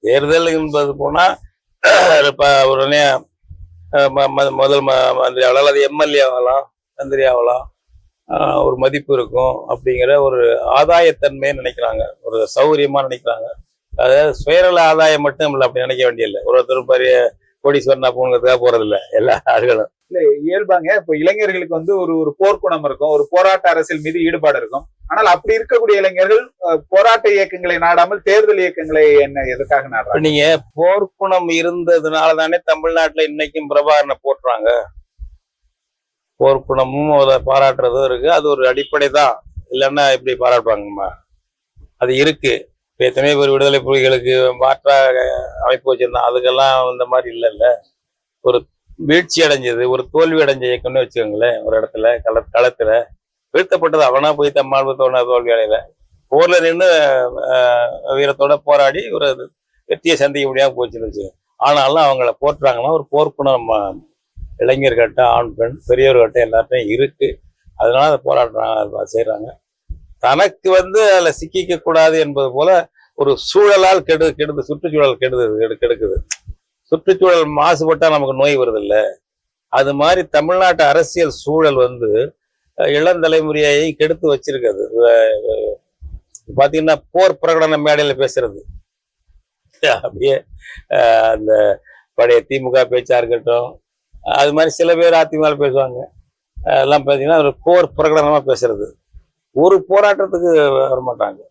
தேர்தல் என்பது போனா உடனே முதல் மந்திரி ஆகலாம், அல்லது எம்எல்ஏ ஆகலாம், மந்திரி ஆகலாம், ஒரு மதிப்பு இருக்கும் அப்படிங்கிற ஒரு ஆதாயத்தன்மையை நினைக்கிறாங்க, ஒரு சௌகரியமா நினைக்கிறாங்க. அதாவது சுயநல ஆதாயம் மட்டும் இல்லை, அப்படி நினைக்க வேண்டியதில்லை. ஒருத்தர் பெரிய கோடீஸ்வரனா போனதுக்காக போறது இல்லை, எல்லா ஆளுகளும் இல்ல இயல்பாங்க. இப்ப இளைஞர்களுக்கு ஒரு போர்க்குணம் இருக்கும், ஒரு போராட்ட அரசியல் மீது ஈடுபாடு இருக்கும். ஆனால் அப்படி இருக்கக்கூடிய இளைஞர்கள் போராட்ட இயக்கங்களை நாடாமல் தேர்தல் இயக்கங்களை எதற்காக நாடுறாங்க? நீங்க போர்க்குணம் இருந்ததுனாலதானே தமிழ்நாட்டுல இன்னைக்கும் பிரபாகரனை போட்டுறாங்க. போர்க்குணமும் அதை பாராட்டுறதும் இருக்கு, அது ஒரு அடிப்படை தான். இல்லைன்னா எப்படி பாராட்டுவாங்கம்மா? அது இருக்கு. எத்தனையோ பேர் விடுதலை புலிகளுக்கு மாற்றாக அமைப்பு வச்சிருந்தோம், அதுக்கெல்லாம் இந்த மாதிரி இல்லைல்ல. ஒரு வீழ்ச்சி அடைஞ்சது, ஒரு தோல்வி அடைஞ்ச இயக்கம்னு வச்சுக்கோங்களேன். ஒரு இடத்துல களத்துல வீழ்த்தப்பட்டது அவனா போய் தம்மாழ்வத்தோட தோல்வி அடையல, போர்ல நின்று வீரத்தோட போராடி ஒரு வெற்றியை சந்திக்க முடியாம போச்சுன்னு வச்சு. ஆனாலும் அவங்கள போட்டுறாங்கன்னா ஒரு போர்க்குணம் நம்ம இளைஞர்கிட்ட, ஆண் பெண் பெரியவர்கிட்ட எல்லார்ட்டையும் இருக்கு. அதனால அதை போராடுறாங்க, செய்யறாங்க. தனக்கு அதுல சிக்கிக்க கூடாது என்பது போல ஒரு சூழலால் கெடுது, சுற்றுச்சூழல் கெடுக்குது. சுற்றுச்சூழல் மாசுபட்டா நமக்கு நோய் வருது இல்ல, அது மாதிரி தமிழ்நாட்டு அரசியல் சூழல் இளந்தலைமுறையை கெடுத்து வச்சிருக்கிறது. பாத்தீங்கன்னா போர் பிரகடன மேடையில பேசுறது, அப்படியே அந்த பழைய திமுக பேச்சா இருக்கட்டும், அது மாதிரி சில பேர் அதிமுக பேசுவாங்க, எல்லாம் பாத்தீங்கன்னா ஒரு போர் பிரகடனமா பேசுறது. ஒரு போராட்டத்துக்கு வரமாட்டாங்க.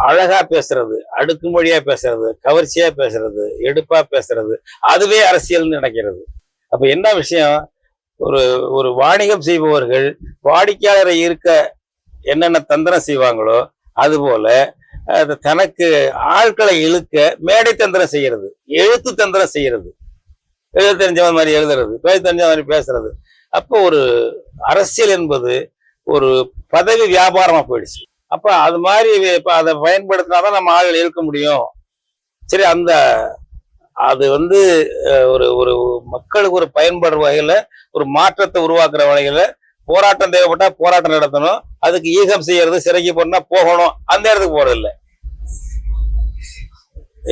அழகா பேசுறது, அடுக்குமொழியா பேசுறது, கவர்ச்சியா பேசுறது, எடுப்பா பேசுறது, அதுவே அரசியல்னு நினைக்கிறது. அப்ப என்ன விஷயம்? ஒரு வாணிகம் செய்பவர்கள் வாடிக்கையாளரை இருக்க என்னென்ன தந்திரம் செய்வாங்களோ அதுபோல தனக்கு ஆட்களை இழுக்க மேடை தந்திரம் செய்யறது, எழுத்து தந்திரம் செய்யறது. எழுத தெரிஞ்சவன் மாதிரி எழுதுறது, பேச தெரிஞ்ச மாதிரி பேசுறது. அப்போ ஒரு அரசியல் என்பது ஒரு பதவி வியாபாரமா போயிடுச்சு. அப்ப அது மாதிரி இப்ப அதை பயன்படுத்தினாதான் நம்ம ஆளுகள் இருக்க முடியும். சரி, அந்த அது வந்து ஒரு ஒரு மக்களுக்கு ஒரு பயன்படுற வகையில ஒரு மாற்றத்தை உருவாக்குற வகையில போராட்டம் தேவைப்பட்டா போராட்டம் நடத்தணும். அதுக்கு ஈகம் செய்யறது, சிறைக்கு போனா போகணும். அந்த இடத்துக்கு போறது இல்லை.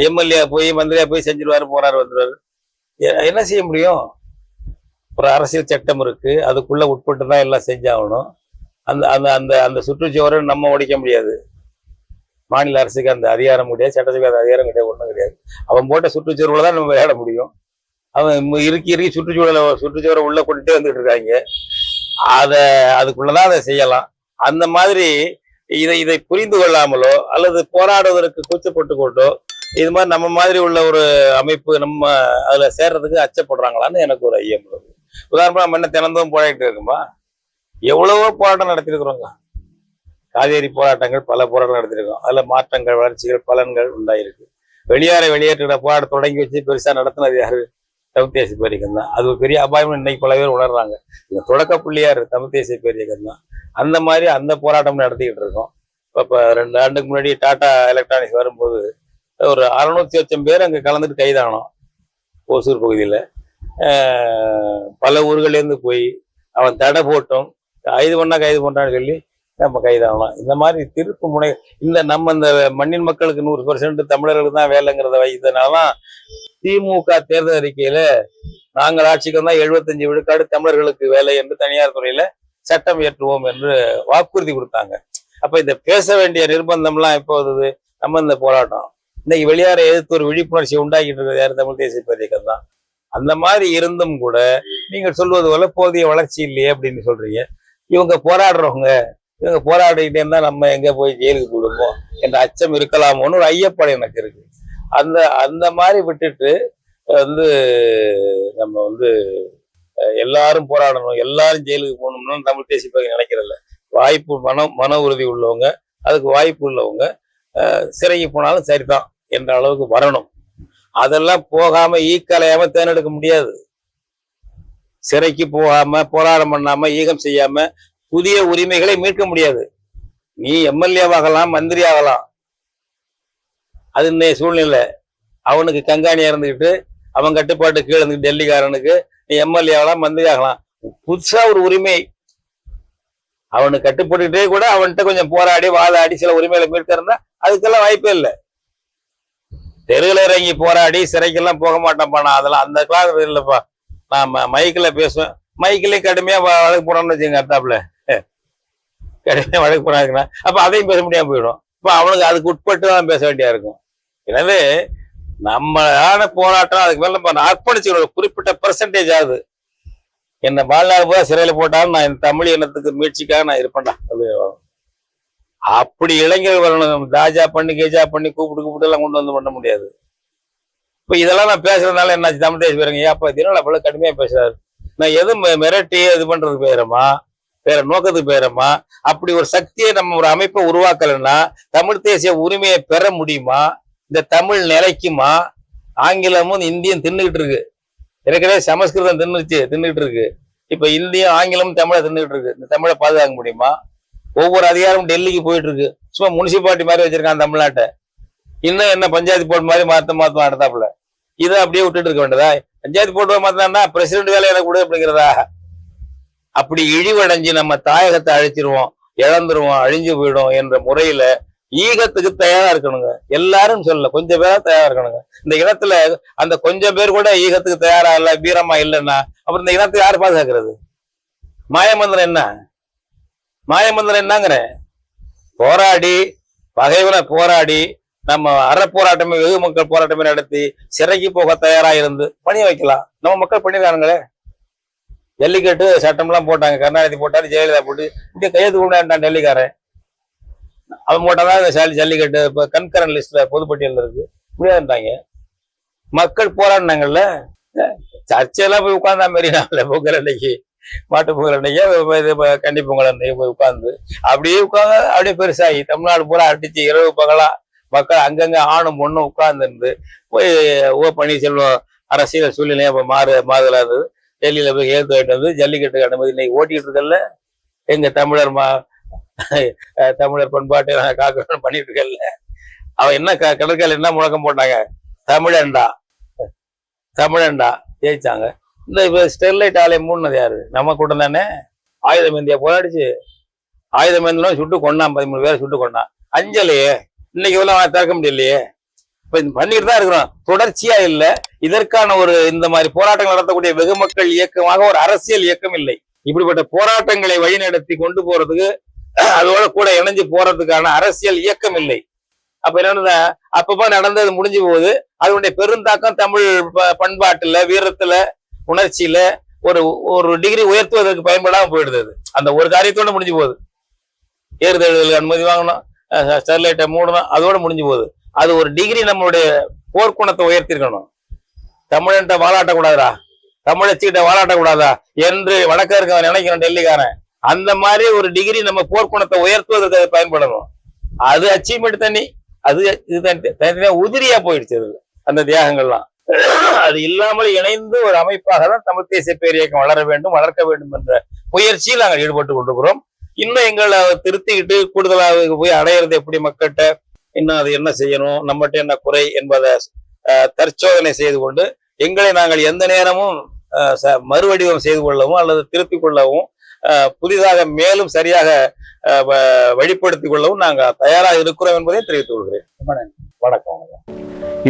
எம்எல்ஏ போய் மந்திரியா போய் செஞ்சிருவாரு, போறாரு, வந்துருவாரு. என்ன செய்ய முடியும்? ஒரு அரசியல் சட்டம் இருக்கு, அதுக்குள்ள உட்பட்டு தான் எல்லாம் செஞ்சாகணும். அந்த அந்த அந்த அந்த சுற்றுச்சுவரை நம்ம உடைக்க முடியாது. மாநில அரசுக்கு அந்த அதிகாரம் கிடையாது, சட்டத்துக்கு அந்த அதிகாரம் கிடையாது, ஒன்றும் கிடையாது. அவன் போட்ட சுற்றுச்சுவர்களை தான் நம்ம விளையாட முடியும். அவன் இறுக்கி சுற்றுச்சுவரை உள்ள கொண்டுட்டே வந்துட்டு இருக்காங்க. அதுக்குள்ளதான் அதை செய்யலாம். அந்த மாதிரி இதை புரிந்து கொள்ளாமலோ அல்லது போராடுவதற்கு கூச்சப்பட்டு கொண்டோ இது மாதிரி நம்ம மாதிரி உள்ள ஒரு அமைப்பு நம்ம அதுல சேர்றதுக்கு அச்சப்படுறாங்களான்னு எனக்கு ஒரு ஐயம் இருக்கு. உதாரணமா நம்ம என்ன தினந்தும் போராடிட்டு இருக்குமா? எவ்வளவோ போராட்டம் நடத்திருக்கிறோங்க. காவேரி போராட்டங்கள், பல போராட்டம் நடத்திருக்கோம். அதுல மாற்றங்கள், வளர்ச்சிகள், பலன்கள் உண்டாயிருக்கு. வெளியேற்ற போராட்டம் தொடங்கி வச்சு பெருசா நடத்தினது யாரு? தமிழ் தேசிய பேரியக்கம் தான். அது ஒரு பெரிய அபாயம் இன்னைக்கு பல பேர் உணர்றாங்க. இந்த தொடக்க புள்ளியாரு தமிழ் தேசிய பேரியக்கம் தான். அந்த மாதிரி அந்த போராட்டம் நடத்திக்கிட்டு இருக்கோம். இப்ப 2 ஆண்டுக்கு முன்னாடி டாடா எலக்ட்ரானிக்ஸ் வரும்போது ஒரு 600 பேர் அங்க கலந்துட்டு கைதானோம். ஓசூர் பகுதியில பல ஊர்கள்ல இருந்து போய் அவன் தடை போட்டோம், கைது பண்ணான்னு சொல்லி நம்ம கைதாகலாம். இந்த மாதிரி திருப்பு முனை நம்ம இந்த மண்ணின் மக்களுக்கு 100% தமிழர்களுக்கு தான் வேலைங்கிறத வைத்தனால்தான் திமுக தேர்தல் அறிக்கையில நாங்கள் ஆட்சிக்கு வந்தா 75 விழுக்காடு தமிழர்களுக்கு வேலை என்று தனியார் துறையில சட்டம் இயற்றுவோம் என்று வாக்குறுதி கொடுத்தாங்க. அப்ப இந்த பேச வேண்டிய நிர்பந்தம்லாம் எப்போ வருது? நம்ம இந்த போராட்டம் இன்னைக்கு வெளியார எதிர்த்து ஒரு விழிப்புணர்ச்சி உண்டாக்கிட்டு இருக்கிறது யாரு? தமிழ் தேசிய பேரியக்கம் தான். அந்த மாதிரி இருந்தும் கூட நீங்கள் சொல்வது போல போதிய வளர்ச்சி இல்லையே அப்படின்னு சொல்றீங்க. இவங்க போராடிக்கிட்டே இருந்தா நம்ம எங்க போய் ஜெயிலுக்கு போடுவோம் என்ற அச்சம் இருக்கலாமோன்னு ஒரு ஐயப்பாடு எனக்கு இருக்கு. அந்த மாதிரி விட்டுட்டு நம்ம எல்லாரும் போராடணும், எல்லாரும் ஜெயிலுக்கு போகணும்னு தமிழ் தேசிய பேரியக்கம் நினைக்கிறதில்ல. வாய்ப்பு மன உறுதி உள்ளவங்க, அதுக்கு வாய்ப்பு உள்ளவங்க சிறைக்கு போனாலும் சரிதான் என்ற அளவுக்கு வரணும். அதெல்லாம் போகாம ஈக்கலையாம தேர்ந்தெடுக்க முடியாது. சிறைக்கு போகாம, போராட்டம் பண்ணாம, ஈகம் செய்யாம புதிய உரிமைகளை மீட்க முடியாது. நீ எம்எல்ஏவாகலாம், மந்திரி ஆகலாம், அது இன்னைய சூழ்நிலை. அவனுக்கு கண்காணியா இருந்துக்கிட்டு அவன் கட்டுப்பாட்டு கீழே இருந்துட்டு டெல்லிக்காரனுக்கு நீ எம்எல்ஏ ஆகலாம், மந்திரி ஆகலாம். புதுசா ஒரு உரிமை அவனுக்கு கட்டுப்பட்டுட்டே கூட அவன்கிட்ட கொஞ்சம் போராடி வாதாடி சில உரிமைகளை மீட்க இருந்தா அதுக்கெல்லாம் வாய்ப்பே இல்லை. தெருவில் இறங்கி போராடி சிறைக்கெல்லாம் போக மாட்டேன்ப்பா. அதெல்லாம் அந்த கிளாஸ் இல்லைப்பா. நான் மைக்கில் பேசுவேன், மைக்கிலையும் கடுமையா வழக்கு போறோம்னு வச்சுங்க, அத்தாப்புல கடுமையா வழக்கு போறாங்கன்னா அப்ப அதையும் பேச முடியாம போயிடும். இப்ப அவனுக்கு அதுக்கு உட்பட்டு தான் பேச வேண்டியா இருக்கும். எனவே நம்மளான போராட்டம் அதுக்கு மேல நம்ம அர்ப்பணிச்சு குறிப்பிட்ட பெர்சன்டேஜ் ஆகுது. என்ன வாழ்நாள் போய் சிறையில போட்டாலும் நான் இந்த தமிழ் இனத்துக்கு முயற்சிக்காக நான் இருப்பேன்டா அப்படின்னு. அப்படி இளைஞர்கள் வரணும். தாஜா பண்ணி கேஜா பண்ணி கூப்பிட்டு எல்லாம் கொண்டு வந்து பண்ண முடியாது. இப்ப இதெல்லாம் நான் பேசுறதுனால என்னாச்சு? தமிழ் தேசிய பேருங்க அப்ப தினம் அவ்வளவு கடுமையா பேசுறாரு. நான் எது மிரட்டி இது பண்றது பேரமா, வேற நோக்கத்துக்கு பேரமா? அப்படி ஒரு சக்தியை நம்ம ஒரு அமைப்பை உருவாக்கலைன்னா தமிழ் தேசிய உரிமையை பெற முடியுமா? இந்த தமிழ் நிலைக்குமா? ஆங்கிலமும் இந்தியும் தின்னுகிட்டு இருக்கு. ஏற்கனவே சமஸ்கிருதம் தின்னுகிட்டு இருக்கு. இப்ப இந்தியும் ஆங்கிலமும் தமிழை தின்னுகிட்டு இருக்கு. இந்த தமிழை பாதுகாக்க முடியுமா? ஒவ்வொரு அதிகாரமும் டெல்லிக்கு போயிட்டு இருக்கு. சும்மா முனிசிபாலிட்டி மாதிரி வச்சிருக்கான் தமிழ்நாட்டை. இன்னும் என்ன பஞ்சாயத்து போர்டு மாதிரி மாத்தம் நடத்தாப்புல. இதை அப்படியே விட்டுட்டு இருக்க வேண்டியதா? பஞ்சாயத்து போர்டு மாத்தினா பிரசிடென்ட் வேலை எனக்கு கூட அப்படிங்கிறதா? அப்படி இழிவடைஞ்சு நம்ம தாயகத்தை அழிச்சிருவோம், இழந்துருவோம், அழிஞ்சு போயிடும் என்ற முறையில ஈகத்துக்கு தயாரா இருக்கணுங்க. எல்லாரும் சொல்லல, கொஞ்சம் பேரா தயாரா இருக்கணுங்க. இந்த இனத்துல அந்த கொஞ்சம் பேர் கூட ஈகத்துக்கு தயாரா இல்ல, வீரமா இல்லைன்னா அப்புறம் இந்த இனத்தை யாரு பாதுகாக்கிறது? மாயமந்திரம் என்ன? மாயமந்திரம் என்னங்கிற? போராடி பகைவனை போராடி நம்ம போராட்டமே வெகு மக்கள் போராட்டமே நடத்தி சிறைக்கு போக தயாரா இருந்து பணிய வைக்கலாம். நம்ம மக்கள் பண்ணிருக்கானுங்களே. ஜல்லிக்கட்டு சட்டம்லாம் போட்டாங்க. கருணாநிதி போட்டாரு, ஜெயலலிதா போட்டு இங்க கையெழுத்து கொண்டாண்டான் டெல்லிக்காரன். அவன் போட்டாதான் ஜல்லிக்கட்டு இப்ப கண்கரன் லிஸ்ட்ல பொதுப்பட்டியல் இருக்கு. முடியாதுட்டாங்க. மக்கள் போராடினாங்கல்ல. சர்ச்சையெல்லாம் போய் உட்கார்ந்தா மெரினால பொங்கல் அன்னைக்கு, மாட்டு பொங்கல் அன்னைக்கு, கன்னி பொங்கல் அன்னைக்கு போய் உட்கார்ந்து அப்படியே அப்படியே பெருசாகி தமிழ்நாடு பூரா அடிச்சு இரவு பகலா மக்கள் அங்கங்க ஆணும் பொண்ணும் உட்கார்ந்து இருந்து போய் ஓ பன்னீர்செல்வம் அரசியல் சூழ்நிலையை அப்ப மாறுதலா இருந்தது. டெல்லியில போய் ஏத்து வாங்கிட்டு வந்து ஜல்லிக்கட்டுக்கு அனுமதி இன்னைக்கு ஓட்டிட்டு இருக்கல. எங்க தமிழர் பண்பாட்டை நாங்க காக்கணும் பண்ணிட்டு இருக்கல. அவன் என்ன கடற்கரையில் என்ன முழக்கம் போட்டாங்க? தமிழண்டா தமிழண்டா ஜெயிச்சாங்க. இந்த இப்ப ஸ்டெர்லைட் ஆலையை மூணுனது யாரு? நம்ம கூட்டம் தானே. ஆயுதம் இந்தியா போராடிச்சு. ஆயுதம் இருந்தோம் சுட்டு கொண்டான், 13 பேரை சுட்டு கொண்டான். அஞ்சலையே இன்னைக்கு திறக்க முடியலையே. இப்ப பண்ணிட்டு தான் இருக்கிறோம், தொடர்ச்சியா இல்ல. இதற்கான ஒரு இந்த மாதிரி போராட்டங்கள் நடத்தக்கூடிய வெகு மக்கள் இயக்கமாக ஒரு அரசியல் இயக்கம் இல்லை. இப்படிப்பட்ட போராட்டங்களை வழிநடத்தி கொண்டு போறதுக்கு, அதோட கூட இணைஞ்சு போறதுக்கான அரசியல் இயக்கம் இல்லை. அப்ப என்னன்னா அப்பப்ப நடந்தது முடிஞ்சு போகுது. அதனுடைய பெருந்தாக்கம் தமிழ் பண்பாட்டுல, வீரத்துல, உணர்ச்சியில ஒரு டிகிரி உயர்த்துவதற்கு பயன்படாம போயிடுது. அந்த ஒரு காரியத்தோட முடிஞ்சு போகுது. தேர்தல்களுக்கு அனுமதி வாங்கணும், ஸ்டெர்லைட்டை மூடணும், அதோட முடிஞ்சு போகுது. அது ஒரு டிகிரி நம்மளுடைய போர்க்குணத்தை உயர்த்திருக்கணும். தமிழன்ட்ட வாலாட்டக்கூடாதா, தமிழச்சிக்கிட்ட வாலாட்டக்கூடாதா என்று வடக்க இருக்கவன் நினைக்கிறோம் டெல்லிக்காரன். அந்த மாதிரி ஒரு டிகிரி நம்ம போர்க்குணத்தை உயர்த்துவதற்கு அது பயன்படணும். அது அச்சீவ்மெண்ட் தண்ணி, அது தனித்தனியா உதிரியா போயிடுச்சு அந்த தியாகங்கள்லாம். அது இல்லாமல் இணைந்து ஒரு அமைப்பாக தான் தமிழ் தேசிய பேரியக்கம் வளர வேண்டும், வளர்க்க வேண்டும் என்ற முயற்சியில் நாங்கள் ஈடுபட்டு கொண்டிருக்கிறோம். இன்னும் எங்களை திருத்திக்கிட்டு கூடுதலாக போய் அடையிறது எப்படி, மக்கள்கிட்ட இன்னும் அது என்ன செய்யணும், நம்மகிட்ட என்ன குறை என்பதை தற்சோதனை செய்து கொண்டு எங்களை நாங்கள் எந்த நேரமும் மறுவடிவம் செய்து கொள்ளவும் அல்லது திருத்திக் கொள்ளவும், புதிதாக மேலும் சரியாக வழிப்படுத்திக் கொள்ளவும் நாங்கள் தயாராக இருக்கிறோம் என்பதை தெரிவித்துக் கொள்கிறேன். வணக்கம்.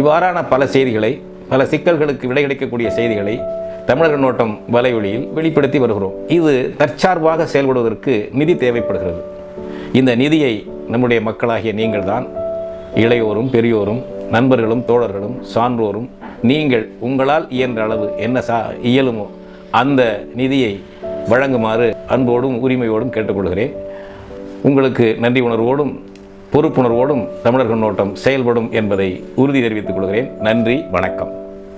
இவ்வாறான பல செய்திகளை, பல சிக்கல்களுக்கு விடை கிடைக்கக்கூடிய செய்திகளை தமிழர் கண்ணோட்டம் வலையொலியில் வெளிப்படுத்தி வருகிறோம். இது தற்சார்பாக செயல்படுவதற்கு நிதி தேவைப்படுகிறது. இந்த நிதியை நம்முடைய மக்களாகிய நீங்கள் தான், இளையோரும் பெரியோரும் நண்பர்களும் தோழர்களும் சான்றோரும், நீங்கள் உங்களால் இயன்ற அளவு என்ன இயலுமோ அந்த நிதியை வழங்குமாறு அன்போடும் உரிமையோடும் கேட்டுக்கொள்கிறேன். உங்களுக்கு நன்றி உணர்வோடும் பொறுப்புணர்வோடும் தமிழர் கண்ணோட்டம் செயல்படும் என்பதை உறுதி தெரிவித்துக் கொள்கிறேன். நன்றி, வணக்கம்.